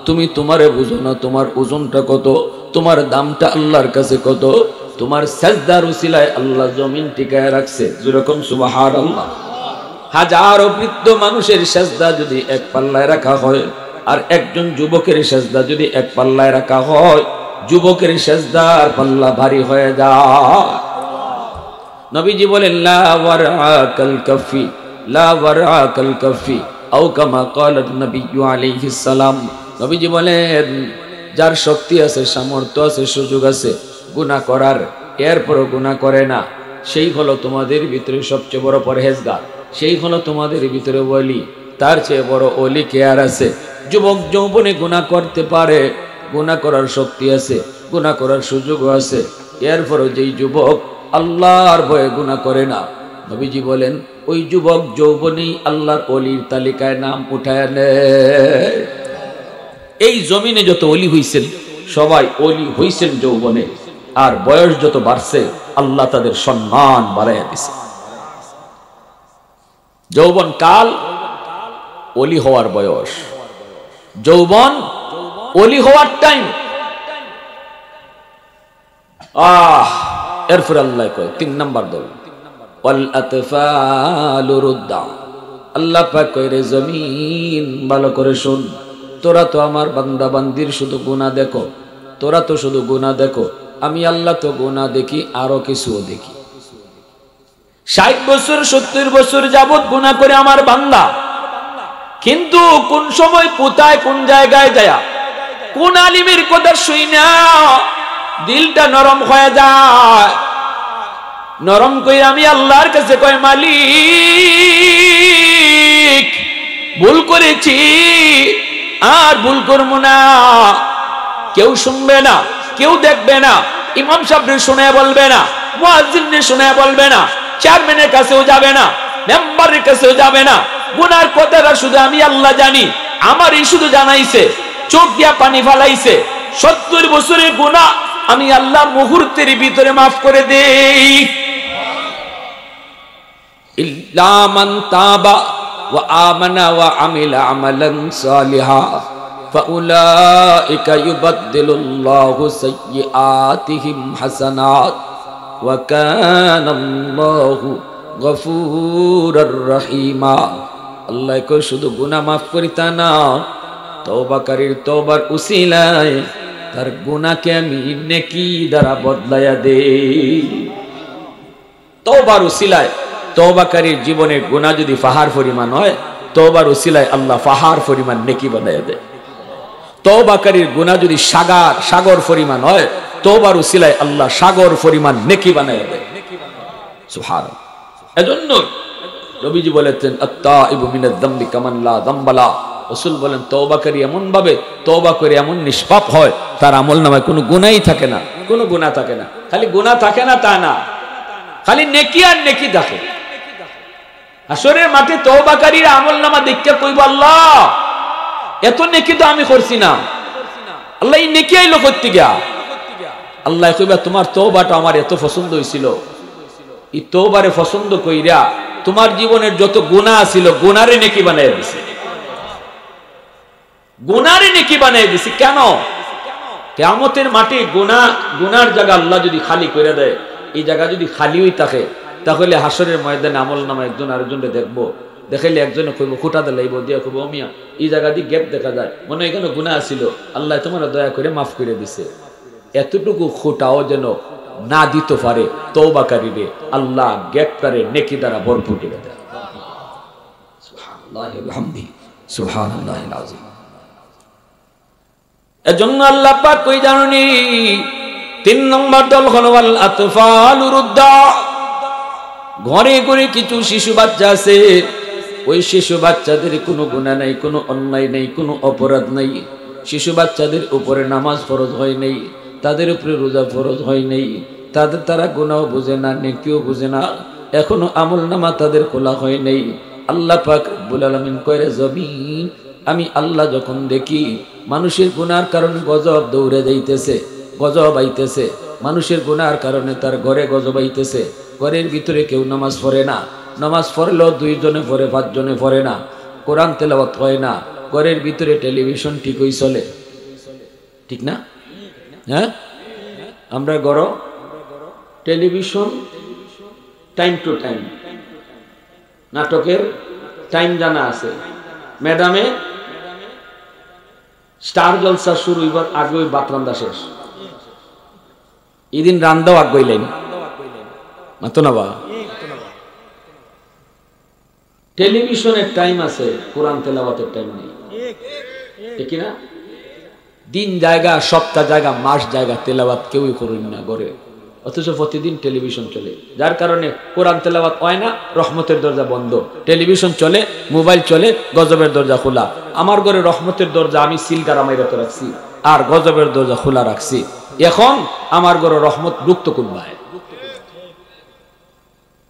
তুমি তোমারে বুঝো না তোমার ওজনটা কত, তোমার দামটা আল্লাহর কাছে কত। তোমার সেজদার উসিলায় আল্লাহ জমিন টিকায় রাখছে। যেরকম সুবহানাল্লাহ। হাজারো বৃদ্ধ মানুষের সেজদা যদি এক পাল্লায় রাখা হয় আর একজন যুবকের সেজদা যদি এক পাল্লায় রাখা হয়, যুবকের সেজদার পাল্লা ভারী হয়ে যায়। নবীজি বলেন লা ওয়ারাকাল কাফি, লা ওয়ারাকাল কাফি আও কামা ক্বালা নবী আলাইহিস সালাম। নবীজি বলেন যার শক্তি আছে, সামর্থ্য আছে, সুযোগ আছে গুনাহ করার, এরপরও গুনাহ করে না, সেই হলো তোমাদের ভিতরে সবচেয়ে বড় পরহেজগার, সেই হলো তোমাদের ভিতরে ওলি। তার চেয়ে বড় ওলি কে আর আছে? যুবক যৌবনে গুনাহ করতে পারে, গুনাহ করার শক্তি আছে, গুনাহ করার সুযোগও আছে, এরপরও যেই যুবক আল্লাহর ভয়ে গুনাহ করে না, নবীজি বলেন ওই যুবক যৌবনেই আল্লাহর ওলির তালিকায় নাম উঠায় নেয়। এই জমিনে যত ওলি হইছেন সবাই ওলি হইছেন যৌবনে, আর বয়স যত বাড়ছে আল্লাহ তাদের সম্মান বাড়াইয়া দিছে। যৌবন কাল ওলি হওয়ার বয়স, যৌবন ওলি হওয়ার টাইম। এরপর আল্লাহ কয় 3 নাম্বার দল ওয়াল আতফালু রুদ্দা। আল্লাহ পাক কয় রে জমিন ভালো করে শুন, তোরা তো আমার বান্দা বান্দির শুধু গুনাহ দেখো, তোরা তো শুধু গুনাহ দেখো, আমি আল্লাহ তো গুনাহ দেখি, আরো কিছুও দেখি। 60 বছর 70 বছর যাবত গুনাহ করে আমার বান্দা, কিন্তু কোন সময় কোথায় কোন জায়গায় যায় কোন আলিমের কথা শুই না দিলটা নরম হয়ে যায়। নরম কই আমি আল্লাহর কাছে কয় মালিক ভুল করেছি আর ভুল করবো না। কেউ শুনবে না, কেউ দেখবে না, ইমাম সাহেব শুনে বলবে না, মুয়াজ্জিন শুনে বলবে না, চেয়ারম্যানের কাছেও যাবে না, মেম্বারের কাছেও যাবে না। গুনার কথাটা শুধু আমি আল্লাহ জানি, আমারই শুধু জানাইছে, চোখ দিয়া পানি ফালাইছে। 70 বছরের গুনাহ আমি আল্লাহ মুহূর্তের ভিতরে মাফ করে দেই। ইল্লা মান তাবা ওয়া আমানা ওয়া আমিলা আমালান সালিহা ফাউলাইকা ইউবাদদিলুল্লাহু সাইয়্যাতিহিম হাসানাত ওয়া কানাল্লাহু গফুরুর রহিমা। আল্লাহ কই শুধু গুনাহ মাফ করিতা না, তওবাকারীর তওবার উসিলায় তার গুনাহকে আমি নেকি দ্বারা বদলায়া দেই। তওবার উসিলায় তওবাকারীর জীবনের গুনাহ যদি পাহাড় পরিমাণ হয়, তওবার উসিলায় আল্লাহ পাহাড় পরিমাণ নেকি বানায়া দেয়। তওবাকারীর গুনাহ যদি সাগর পরিমাণ হয়, তওবার উসিলায় আল্লাহ সাগর পরিমাণ নেকি বানায়া দেয়। সুবহানাল্লাহ। এজন্য নবীজি বলেছেন আত-তাইবু মিনাজ যামবি কামান লা যামবালা রাসূল বলেন তওবাকারী এমন ভাবে তওবা করে এমন নিষ্পাপ হয় তার আমলনামায় কোনো গুনাহই থাকে না, কোনো গুনাহ থাকে না। খালি গুনাহ থাকে না তা না, খালি নেকি আর নেকি থাকে। হাসরের মাঠে তওবাকারীর আমলনামা দেখতে কইব আল্লাহ এত নেকি তো আমি করছি না, আল্লাহ এই নেকি আইলো করতে গিয়া। আল্লাহ কইবা তোমার তওবাটা আমার এত পছন্দ হইছিল, এই তওবারে পছন্দ কইরা তোমার জীবনের যত গুনাহ ছিল গুনারে নেকি বানাইয়া দিছি, গুনারে নেকি বানাইয়া দিছি। কেন? কিয়ামতের মাঠে গুনার জায়গা আল্লাহ যদি খালি করে দেয়, এই জায়গা যদি খালি হই থাকে, তাহলে হাসরের ময়দানে আমলনামা একজন আরেকজনকে দেখবো, দেখাইলে একজনে কইব খুঁটা দিলাইব দিয়া কইব ও মিয়া এই জায়গা দিয়ে গ্যাপ দেখা যায়, মনে হয় এখানে গুনাহ ছিল, আল্লাহ তোমার দয়া করে মাফ করে দিছে। এতটুকু খুঁটাও যেন না দিতে পারে তওবাকারীরে, আল্লাহ গ্যাপটারে নেকি দ্বারা ভরপুর করে দেয়। সুবহানাল্লাহি ওয়া বিহামদিহি সুবহানাল্লাহিল আযীম। এজন্য আল্লাহ পাক কই জানেননি 3 নম্বর দল হলো আল আতফালুর রুদ্দা। ঘরে ঘরে কিছু শিশু বাচ্চা আছে, ওই শিশু বাচ্চাদের কোনো গুনাহ নাই, কোনো অন্যায় নাই, কোনো অপরাধ নাই। শিশু বাচ্চাদের উপরে নামাজ ফরজ হয় নাই, তাদের উপরে রোজা ফরজ হয় নাই, তারা গুনাহ বুঝে না, নেকিও বুঝে না, এখনো আমলনামা তাদের খোলা হয় নাই। আল্লাহ পাক রব্বুল আলামিন কইরে জমিন আমি আল্লাহ যখন দেখি মানুষের গুনার কারণে গজব দৌড়ে যাইতেছে, গজব আইতেছে, মানুষের গুনার কারণে তার ঘরে গজব আইতেছে, ঘরের ভিতরে কেউ নামাজ পড়ে না, নামাজ পড়লেও 2 জনে পড়ে 5 জনে পড়ে না, কোরআন তেলাওয়াত হয় না, ঘরের ভিতরে টেলিভিশন ঠিকই চলে, ঠিক না? হ্যাঁ, আমরা ঘর টেলিভিশন টাইম টু টাইম, নাটকের টাইম জানা আছে, ম্যাডামে স্টার জলসা শুরু হইবার আগে ওই ভাত রান্দা শেষ, এদিন রান্দাও আগ গইলেন মাতো না বা। টেলিভিশনের টাইম আছে, কোরআন তেলাওয়াতের টাইম নেই, ঠিক না? দিন জায়গা, সপ্তাহ জায়গা, মাস জায়গা তেলাওয়াত কেউই করেন না ঘরে, অথচ প্রতিদিন টেলিভিশন চলে, যার কারণে কোরআন তেলাওয়াত হয় না, রহমতের দরজা বন্ধ। টেলিভিশন চলে, মোবাইল চলে, গজবের দরজা খোলা। আমার ঘরে রহমতের দরজা আমি সিলগারা মাইরাতে রাখছি আর গজবের দরজা খোলা রাখছি। এখন আমার ঘরে রহমত ঢুকতো কোনবায়,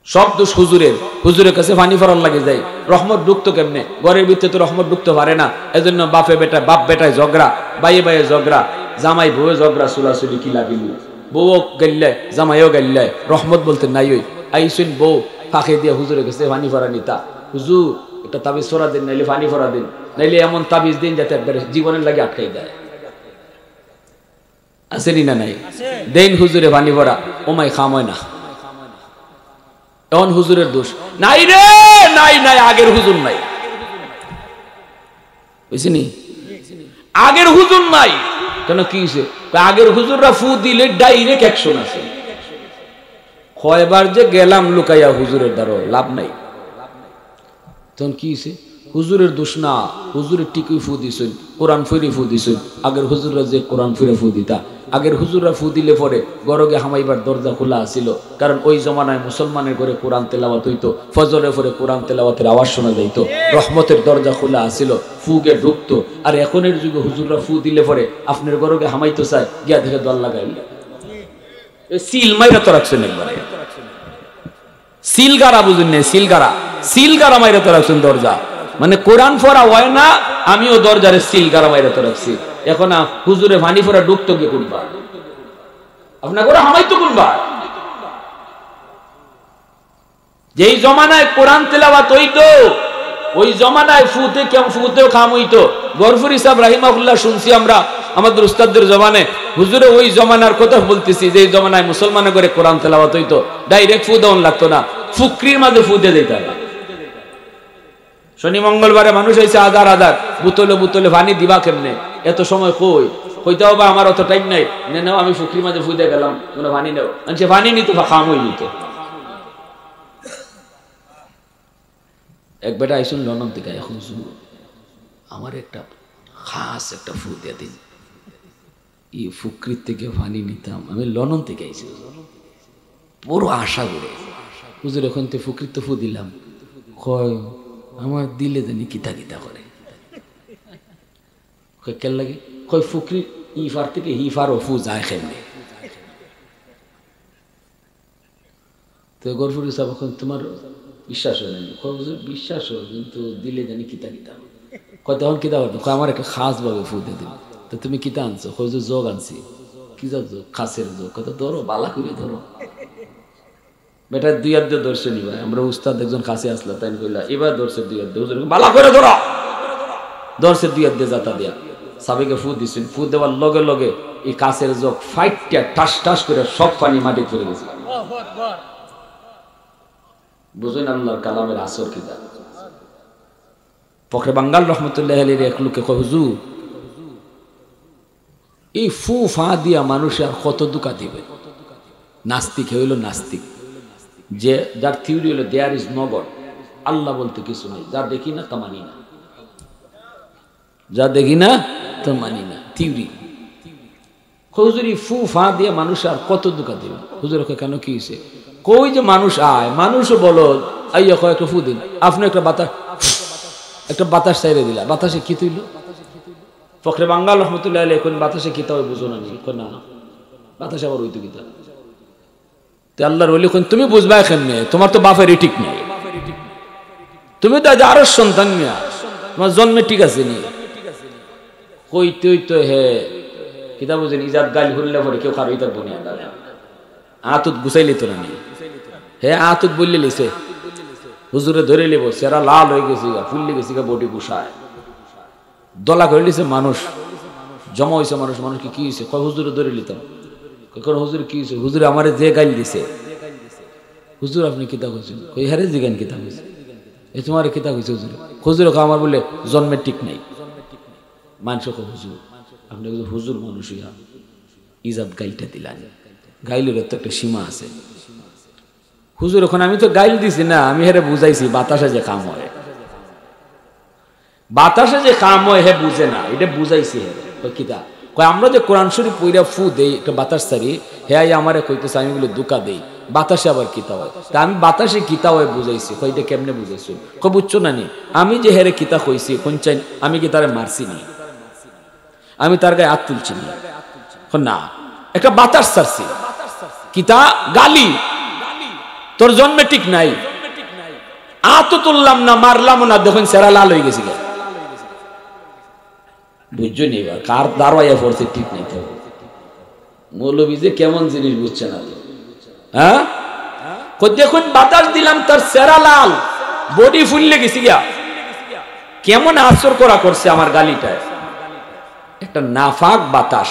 সব দোষ হুজুরের, হুজুরের কাছে পানি ফরান লাগে যায়, রহমত ঢুকতো কেমনে? ঘরের ভিতরে তো রহমত ঢুকতে পারে না। এজন্য বাপে বেটায়, বাপ বেটায় ঝগড়া, বাইয়ে বাইয়ে ঝগড়া, জামাই বউয়ে ঝগড়া, চুলাচুলি কিলাকিলি, বউ গেললে জামাইও গেললে, রহমত বলতে নাই। ওই আইসুন বউ ফাঁকে দিয়ে হুজুরের কাছে পানি ফরা নিতা, হুজুর একটা তাবিজ ফরা দিন, নাইলে পানি ফরা দিন, নাইলে এমন তাবিজ দিন যাতে একবারে জীবনের লাগে আটকাই দেয়। আসেনি না নাই? দেন হুজুরে পানি ফরা, ওমাই খাময় না, এখন হুজুরের দোষ নাই রে, নাই নাই, আগের হুজুর নাই, বুঝছিনি? আগের হুজুর নাই কেন? কি হয়েছে? আগের হুজুররা ফু দিলে ডাইরেক্ট অ্যাকশন আছে। কয়বার যে গেলাম লুকাইয়া হুজুরের দ্বারা, লাভ নাই। তখন কি হয়েছে? হুজুরের দোষ না, হুজুরের টিকুই ফু দিছেন, কোরআন ফিরে ফু দিছেন। আগের হুজুররা যে কোরআন ফিরে ফু দিতা, আগের হুজুররা ফু দিলে পরে গরগে হামাইবার দরজা খোলা ছিল, কারণ ওই জমানায় মুসলমানের ঘরে কোরআন তেলাওয়াত হইতো, ফজরের পরে কোরআন তেলাওয়াতের আওয়াজ শোনা যাইত, রহমতের দরজা খোলা আছিল, ফুগে ঢুকতো। আর এখনের যুগে হুজুররা ফু দিলে পরে আপনার গরগে হামাইতো চায়, গিয়া দেখে দল লাগাইল, সিল মাইরা তো রাখছেন একবারে, সিলগারা বুঝুন না, সিলগারা, সিলগারা মাইরা তো রাখছেন দরজা, মানে কোরআন পড়া হয় না, আমিও দরজারে সিলগারা মাইরা তো রাখছি। এখন হুজুরে ভানি ফোরা ঢুকতো কি করবা, আপনার করে হামাইতো করবা। যেই জমানায় কোরআন তেলাওয়াত হইতো, ওই জমানায় ফুতেও খাম হইতো। গরফুর ইসাব রাহিমাহুল্লাহ শুনছি আমরা আমাদের উস্তাদদের জমানে, হুজুরে ওই জমানার কথা বলতেছি, যে জমানায় মুসলমানের করে কোরআন তেলাওয়াত হইতো, ডাইরেক্ট ফু দেওয়ান লাগতো না, ফুকরির মাঝে ফু দিয়ে দিতে হবে। শনি মঙ্গলবারে মানুষ হয়েছে হাজার হাজার, বুতলে বুতলে পানি দিবা কেমনে? এত সময় কই হইতেও বা আমার অত টাইম নাই, নেও আমি ফুকরির মাঝে ফু দিয়ে গেলাম, কোনো পানি নেও, সে পানি নিত খাম হয়ে নিত। এক বেটা আইসুন লন্ডন থেকে, এখন আমার একটা খাস একটা ফু দিয়ে দিন, এই ফুকরির থেকে পানি নিতাম, আমি লন্ডন থেকে আইসি, বড় আশা করে হুজুর এখন তো ফুকরির তো ফু দিলাম, কয় আমার দিলে জানি কিতা কিতা করে, কই কেন লাগে? কই ফুকরি ইফার থেকে হিফার ও ফু যায় কেমনে? তো গরফুরি সাহেব এখন তোমার বিশ্বাস হয় না? বিশ্বাস হয় কিন্তু দিলে জানি কিতা কিতা। কয় তখন কিতা করতো? আমার একটা খাস ভাবে ফু দিয়ে দিল। তো তুমি কিতা আনছো? কই যোগ আনছি। কি যোগ? খাসের যোগ। কত ধরো বালা করে ধরো। বেটা 2 হাত দিয়ে ধরছে নি ভাই। আমরা উস্তাদ একজন কাছে আসলো তাই কইলা এবার ধরছে 2 হাত দিয়ে। হুজুর বালা করে ধরো। ধরছে 2 হাত দিয়ে জাতা দিয়া। সাবেকে ফু দিছেন। ফু দেওয়ার লগে লগে এই কাছের যোগ ফাইটটা ঠাস ঠাস করে সব পানি মাটি চলে গেছে। আল্লাহু আকবার। বুঝুন আল্লাহর কালামের আসর কিতা। ফখরে বাঙ্গাল রহমতুল্লাহ আলাইহির এক লোকে কয় হুজুর এই ফু ফা দিয়া মানুষ আর কত দুকা দিবে? নাস্তিক হইল নাস্তিক, যে যার থিওরি হলো দেয়ার ইজ নো গড, আল্লাহ বলতে কিছু নেই, যা দেখি না তা মানি না, যা দেখি না তা মানি না, থিওরি। হুজুরি ফু ফা দিয়ে মানুষ আর কত দুকা দিবে? হুজুর কেন কি হয়েছে? কই যে মানুষ আয়, মানুষও বলো আইয়া কয় একটা ফু দিন, আপনি একটা বাতাস চাইরে দিলা, বাতাসে কি তুইল? ফখরে বাঙ্গাল রহমতুল্লাহ আলাইহি কোন বাতাসে কিতা হয় বুঝো না? না বাতাসে আবার হইতো কিতা? তে আল্লাহর ওলি কোন তুমি বুঝবা কেমনে? তোমার তো বাপেরই ঠিক নাই, তুমি তো আজ আরো সন্তান মিয়া, তোমার জন্মে ঠিক আছে নি? কইতে হইতো হে কিতা বুঝেন? ইজাত গালি হইলে পরে কেউ কারো ইতার বনিয়া দাঁড়ে আতুত গুছাইলি তো না নি, হে আতুত বললে লিছে হুজুরে ধরে লিব, সেরা লাল হয়ে গেছি গা, ফুললে গেছি গা, বডি গুছায় দলা করে লিছে মানুষ, জমা হয়েছে মানুষ। মানুষকে কি হয়েছে? কয় হুজুরে ধরে লিতাম। কখন হুজুর কি হয়েছে? হুজুরে আমারে যে গাইল দিছে। হুজুর আপনি কিতা কইছেন? কই হারে জিগান কিতা কইছে? এই তোমার কিতা কইছে হুজুর? হুজুর আমার বলে জন্মের ঠিক নাই। মানুষ কো হুজুর আপনি হুজুর মানুষ ইয়া ইজাত গাইলটা দিলেন, গাইলের তো একটা সীমা আছে। হুজুর এখন আমি তো গাইল দিছি না, আমি হেরে বুঝাইছি বাতাসে যে কাম হয়, বাতাসে যে কাম হয় হে বুঝে না, এটা বুঝাইছি হে। কিতা কয়? আমরা যে কোরআন শরীফ পইরা ফু দেই একটা বাতাস সারি, হে আমারে কইতেছে আমি বলে দুকা দেই, বাতাসে আবার কিতা হয়? তা আমি বাতাসে কিতা হয় বুঝাইছি। কই এটা কেমনে বুঝাইছো? কই বুঝছো না নি? আমি যে হেরে কিতা কইছি কোন চাই, আমি কি তারে মারছি নি? আমি তার গায়ে হাত তুলছি না, না একটা বাতাস ছাড়ছি, কিতা গালি, তোর জন্মে ঠিক নাই, আতো তুললাম না, মারলাম না, দেখুন সেরা লাল হয়ে গেছি। বুঝছো নি? এবার কার দাঁড়াইয়া পড়ছে ঠিক নাই। তো মৌলবী যে কেমন জিনিস বুঝছে না তো, হ্যাঁ? দেখুন বাতাস দিলাম, তার সেরা লাল, বডি ফুললে গেছি গিয়া, কেমন আসর করা করছে আমার গালিটায়। একটা নাফাক বাতাস,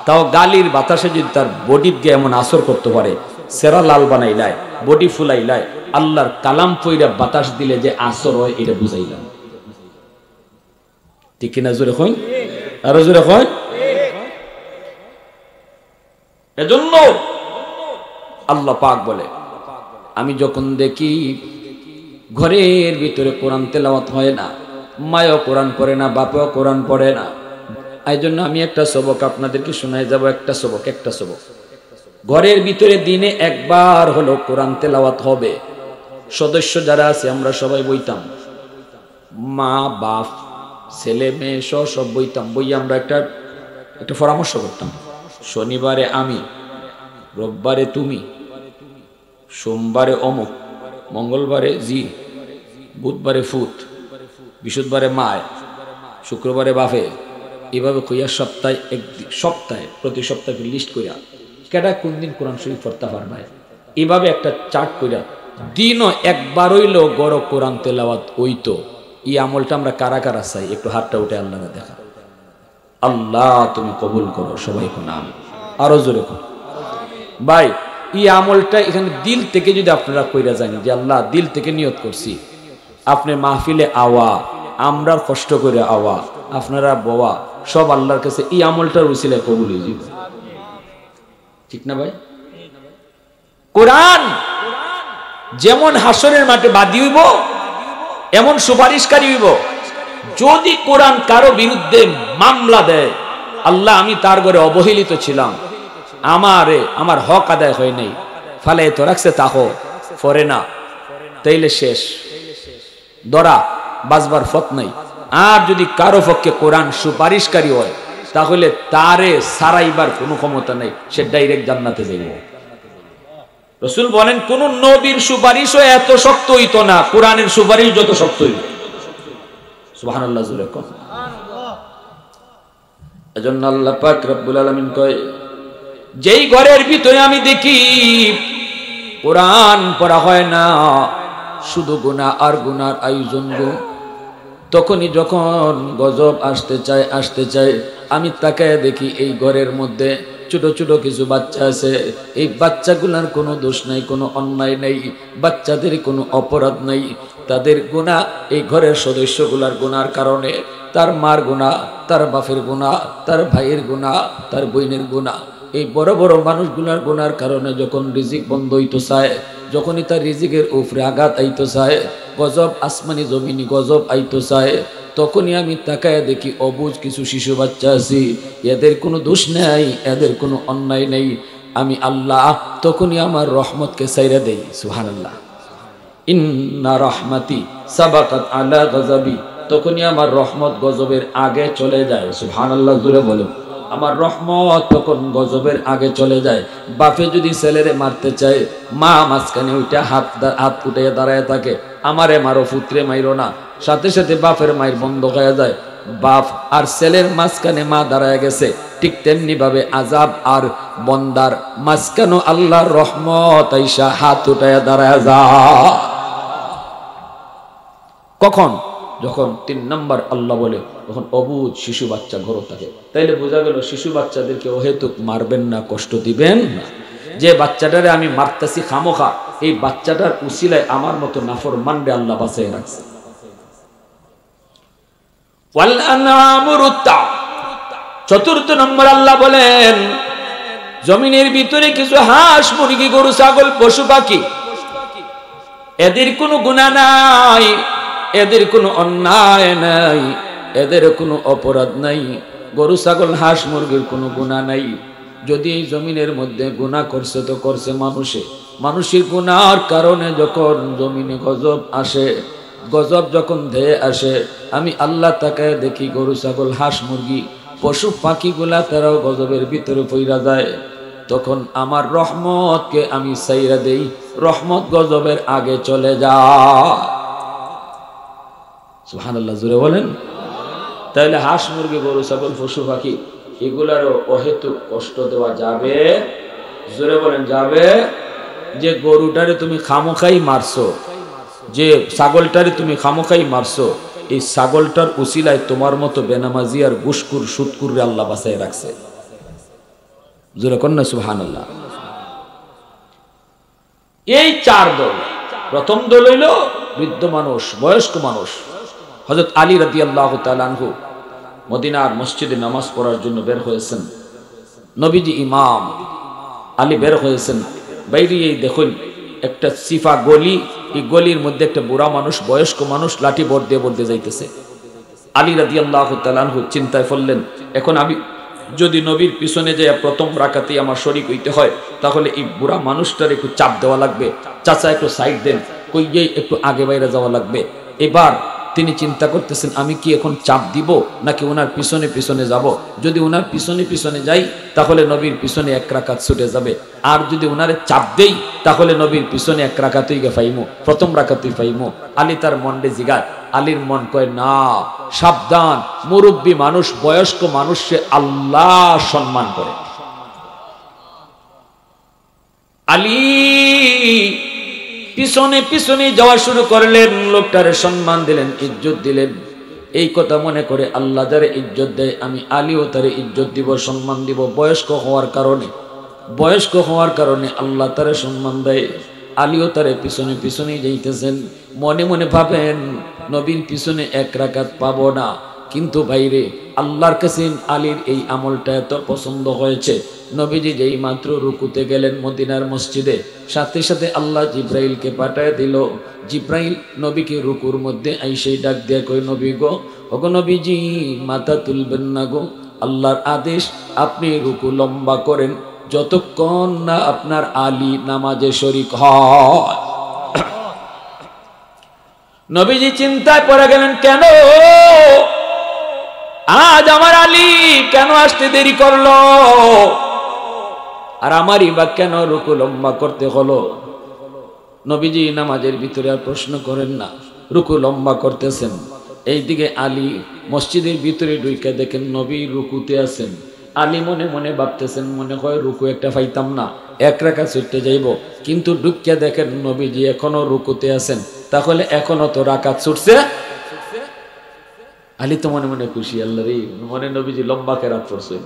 তাও গালির বাতাসে যদি তার বডি গিয়ে এমন আসর করতে পারে, সেরা লাল বানাইলায়, বডি ফুলাইলায়, আল্লাহর কালাম পইরা বাতাস দিলে যে আসর হয় এটা বুঝাইলাম। ঠিক কিনা? জোরে কইন, আরো জোরে কইন। এজন্য আল্লাহ পাক বলে, আমি যখন দেখি ঘরের ভিতরে কোরআন তেলাওয়াত হয় না, মায়ও কোরআন পড়ে না, বাপও কোরআন পড়ে না, এই জন্য আমি একটা সবক আপনাদেরকে শোনাই যাব। একটা সবক ঘরের ভিতরে দিনে একবার হলো কোরআন তেলাওয়াত হবে। সদস্য যারা আছে আমরা সবাই বইতাম, মা বাপ ছেলে মেয়ে সব বইতাম। বই আমরা একটা পরামর্শ করতাম, শনিবারে আমি, রোববারে তুমি, সোমবারে অমুক, মঙ্গলবারে জি, বুধবারে ফুত, বৃহস্পতিবারে মায়, শুক্রবারে বাপে, এভাবে কইয়া সপ্তাহে প্রতি সপ্তাহে লিস্ট করিয়া কেটা কোন দিন কোরআন শরীফ পড়তে পারবে, এভাবে একটা চার্ট করিয়া দিনও একবার হইলো গড় কোরআন তেলাওয়াত হইতো। এই আমলটা আমরা কারা কারা চাই? একটু হাতটা উঠে আল্লাহ দেখা। আল্লাহ তুমি কবুল করো, সবাই কোন আমি আরো জোরে করো ভাই। এই আমলটা এখানে দিল থেকে যদি আপনারা কইরা জানি যে আল্লাহ দিল থেকে নিয়ত করছি, আপনি মাহফিলে আওয়া, আমরা কষ্ট করে আওয়া, আপনারা বওয়া, সব আল্লাহর কাছে এই আমলটার উসিলায় কবুল হয়ে যাবে। ঠিক না ভাই? কোরআন যেমন হাসরের মাঠে বাদী হইব, এমন সুপারিশকারী হইব। যদি কোরআন কারো বিরুদ্ধে মামলা দেয়, আল্লাহ আমি তার ঘরে অবহেলিত ছিলাম, আমার হক আদায় হয় নাই, ফালে তো রাখছে তাহো ফরে না, তাইলে শেষ, দরা বাজবার ফত নাই, আর যদি কারো পক্ষে কোরআন সুপারিশকারী হয় তাহলে তারে সারাইবার কোনো ক্ষমতা নেই, সে ডাইরেক্ট জান্নাতে যাবে। রাসূল বলেন কোন নবীর সুপারিশও এত শক্ত হইতো না কোরআনের সুপারিশ যত শক্ত হইত। সুবহানাল্লাহ জোরে কোন। এজন্য আল্লাহ পাক রব্বুল আলামিন কয়, যেই ঘরের ভিতরে আমি দেখি কোরআন পড়া হয় না, শুধু গুনাহ আর গুনার আয়োজন গো, তখনই যখন গজব আসতে চায় আমি তাকায় দেখি এই ঘরের মধ্যে ছোট ছোট কিছু বাচ্চা আছে। এই বাচ্চাগুলার কোনো দোষ নাই, কোনো অন্যায় নেই, বাচ্চাদের কোনো অপরাধ নাই। তাদের গুনাহ এই ঘরের সদস্যগুলার গুনার কারণে, তার মার গুনাহ, তার বাপের গুনাহ, তার ভাইয়ের গুনাহ, তার বোনের গুনাহ, এই বড় বড় মানুষগুলার গুনার কারণে যখন রিজিক বন্ধ হইতো চায়, যখনই তার রিজিকের উপরে আঘাত আইতো চায়, গজব আসমানি জমিনি গজব আইতো চায়, তখনই আমি তাকায় দেখি অবুঝ কিছু শিশু বাচ্চা আছে, এদের কোনো দোষ নেই, এদের কোনো অন্যায় নেই। আমি আল্লাহ তখনই আমার রহমতকে ছাইরা দেই। সুবহানাল্লাহ। ইন্না রহমাতি সাবাকাত আলা গজবি, তখনই আমার রহমত গজবের আগে চলে যায়। সুবহানাল্লাহ জোরে বলো। আমার রহমত তখন গজবের আগে চলে যায়। বাপে যদি ছেলেরে মারতে চায়, মা মাঝখানে ওইটা হাত উঠে দাঁড়ায় থাকে, আমারে মারো পুত্রে মাইরো না, সাথে সাথে বাপের মায়ের বন্ধ হয়ে যায়। বাপ আর ছেলের মাঝখানে মা দাঁড়ায় গেছে, ঠিক তেমনি ভাবে আজাব আর বন্দার মাঝখানে আল্লাহর রহমত আইসা হাত উঠায় দাঁড়ায় যায়। কখন? যখন 3 নম্বর আল্লাহ বলে তখন অবুঝ শিশু বাচ্চা ঘর থাকে। তাইলে বোঝা গেল শিশু বাচ্চাদেরকে অহেতুক মারবেন না, কষ্ট দিবেন না। যে বাচ্চাটারে আমি মারতেছি খামোখা, এই বাচ্চাটার উসিলায় আমার মতো নাফরমানরে আল্লাহ বাঁচিয়ে রাখছে। ওয়াল আনআমু তা 4th নম্বর আল্লাহ বলেন জমিনের ভিতরে কিছু হাঁস মুরগি গরু ছাগল পশু পাখি, এদের কোনো গুনাহ নাই, এদের কোনো অন্যায় নাই, এদের কোনো অপরাধ নাই। গরু ছাগল হাঁস মুরগির কোনো গুনাহ নাই। যদি এই জমিনের মধ্যে গুনাহ করছে তো করছে মানুষের গুনাহর কারণে যখন জমিনে গজব আসে, গজব যখন ধেয়ে আসে, আমি আল্লাহ তাকায় দেখি গরু ছাগল হাঁস মুরগি পশু পাখিগুলা তারাও গজবের ভিতরে পইরা যায়। তখন আমার রহমতকে আমি ছাইরা দেই, রহমত গজবের আগে চলে যায়। সুবহানাল্লাহ জোরে বলেন। তাহলে হাঁস মুরগি গরু ছাগল পশু পাখি এগুলারও অহেতুক কষ্ট দেওয়া যাবে? জোরে বলেন যাবে? যে গরুটারে তুমি খামোখাই মারছো, যে ছাগলটারে তুমি খামোখাই মারছো, এই ছাগলটার উসিলায় তোমার মতো বেনামাজি আর গুসকুর সুদকুররে আল্লাহ বাঁচায় রাখছে। জোরে কন্যা সুবহানাল্লাহ। এই 4 দল। প্রথম দল হইল বৃদ্ধ মানুষ, বয়স্ক মানুষ। হযরত আলী রাদিয়াল্লাহু তাআলা আনহু মদিনার মসজিদে নামাজ পড়ার জন্য বের হয়েছেন। নবীজি ইমাম, আলী বের হয়েছেন। বাইরে এই দেখুন একটা সিফা গলি, এই গলির মধ্যে একটা বুড়া মানুষ, বয়স্ক মানুষ লাঠি বর্দে বর্দে যাইতেছে। আলী রাদিয়াল্লাহু তাআলা আনহু চিন্তায় পড়লেন, এখন আমি যদি নবীর পিছনে যে প্রথম রাকাতেই আমার শরীক হইতে হয়, তাহলে এই বুড়া মানুষটার একটু চাপ দেওয়া লাগবে। চাচা একটু সাইড দেন, কইয়েই একটু আগে বাইরে যাওয়া লাগবে। এবার তিনি চিন্তা করতেছেন, আমি কি এখন চাপ দিব নাকি ওনার পিছনে পিছনে যাব? যদি ওনার পিছনে পিছনে যাই তাহলে নবীর পিছনে 1 রাকাত ছুটে যাবে, আর যদি ওনারে চাপ দেই তাহলে নবীর পিছনে 1 রাকাতই পাইমু, প্রথম রাকাতই পাইমু। আলী তার মনে জিগায়, আলীর মন কয় না, সাবধান, মুরব্বী মানুষ, বয়স্ক মানুষ, সে আল্লাহ সম্মান করে। আলী পিছনে পিছনে যাওয়া শুরু করলেন, লোকটারে সম্মান দিলেন, ইজ্জত দিলেন। এই কথা মনে করে আল্লাহ যারে ইজ্জত দেয় আমি আলীও তারে ইজ্জত দিব, সম্মান দিব। বয়স্ক হওয়ার কারণে আল্লাহ তারে সম্মান দেয়। আলীও তারে পিছনে পিছনে যাইতেছেন। মনে মনে ভাবেন নবীর পিছনে 1 রাকাত পাবো না, কিন্তু বাইরে আল্লাহর কাছে আলীর এই আমলটা এত পছন্দ হয়েছে। নবীজি যেই মাত্র রুকুতে গেলেন মদিনার মসজিদে, সাথে সাথে আল্লাহ জিব্রাইলকে পাঠায় দিল। জিব্রাইল নবীকে রুকুর মধ্যে আইসেই ডাক দিয়ে কই, নবী গো, ওগো নবীজি মাথা তুলবেন না গো, আল্লাহর আদেশ আপনি রুকু লম্বা করেন যতক্ষণ না আপনার আলী নামাজে শরীক হয়। নবীজি চিন্তায় পড়ে গেলেন, কেন আজ আমার আলী কেন আসতে দেরি করলো, আর আমারই বা কেন রুকু লম্বা করতে হলো? নবীজি নামাজের ভিতরে আর প্রশ্ন করেন না, রুকু লম্বা করতেছেন। এইদিকে আলী মসজিদের ভিতরে ঢুকে দেখেন নবী রুকুতে আছেন। আলী মনে মনে ভাবতেছেন, মনে হয় রুকু একটা পাইতাম না, এক রাকাত ছুটতে যাইব, কিন্তু ঢুকে দেখেন নবীজি এখনো রুকুতে আছেন, তাহলে এখনো তো রাকাত ছুটছে। আলী তো মনে মনে খুশি, আল্লাহ রে, মনে নবীজি লম্বা কেরাত পড়ছেন।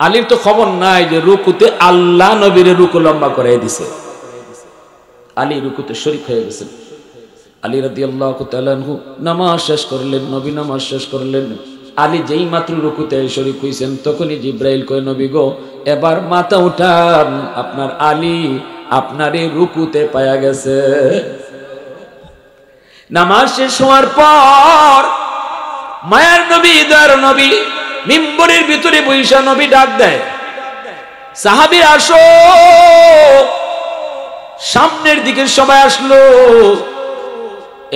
আলীর তো খবর নাই যে রুকুতে আল্লাহ নবীর রুকু লম্বা করাই দিছে। আলী রুকুতে শরীক হয়ে গেছেন। আলী রাদিয়াল্লাহু তাআলা আনহু নামাজ শেষ করলেন, নবী নামাজ শেষ করলেন। আলী যেই মাত্র রুকুতে শরীক হইছেন, তখনই জিব্রাইল কয়, নবী গো, এবার মাথা উঠান, আপনার আলী আপনারই রুকুতে পায়া গেছে। নামাজ শেষ হওয়ার পর মায়ার নবী, দয়ার নবী মিম্বরের ভিতরে বৈশা নবী ডাক দেয়, সাহাবী আসো। সামনের দিকে সবাই আসলো।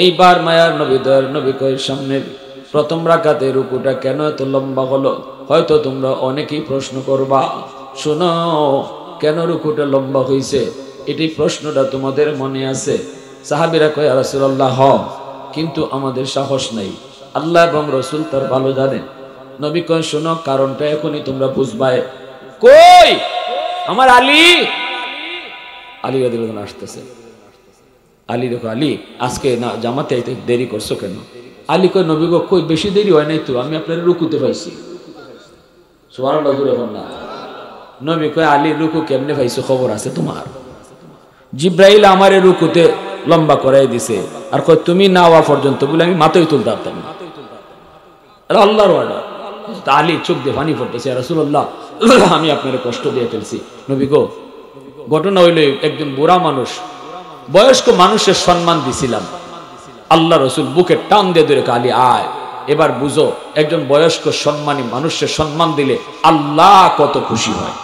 এইবার মায়ার নবী, দয়ার নবী কয়, সামনের প্রথম রাকাতে রুকুটা কেন এত লম্বা হলো? হয়তো তোমরা অনেকেই প্রশ্ন করবা, শোনো, কেন রুকুটা লম্বা হইছে, এটি প্রশ্নটা তোমাদের মনে আছে। সাহাবীরা কয়, ইয়া রাসূলুল্লাহ, কিন্তু আমাদের সাহস নাই, আল্লাহ এবং রসুল তার ভালো জানেন। নবী কয়, শোনো, কারণটা এখনই তোমরা বুঝবাই। কই আমার আলী? আলী রাদিয়াল্লাহু আনহু আসতেছে। আলী দেখো, আলী আজকে না জামাতে আইতে দেরি করছো কেন? আলী কয়, নবী গো, কই বেশি দেরি হয় নাই তো, আমি আপনার রুকুতে পাইছি। সুবহানাল্লাহ, জোরে বল না। নবী কয়, আলী রুকু কেমনে পাইছো, খবর আছে তোমার? জিব্রাইল আমারে রুকুতে লম্বা করাই দিছে, আর কয় তুমি না হওয়া পর্যন্ত বলে আমি মাথায় তুলতে পারতাম না। আল্লাহর অর্ডার। আলী চোখ দিয়ে পানি পড়তেছে, ইয়া রাসূলুল্লাহ, আমি আপনার কষ্ট দিয়ে ফেলছি। নবী গো, ঘটনা হইলে একজন বুড়া মানুষ, বয়স্ক মানুষের সম্মান দিছিলাম, আল্লাহ রসুল বুকে টান দিয়ে ধরে, আলী আয়, এবার বুঝো একজন বয়স্ক সম্মানী মানুষের সম্মান দিলে আল্লাহ কত খুশি হয়।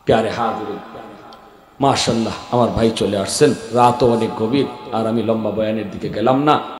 প্যারে হাজিরিন, মাশাআল্লাহ, আমার ভাই চলে আসছেন, রাতও অনেক গভীর, আর আমি লম্বা বয়ানের দিকে গেলাম না।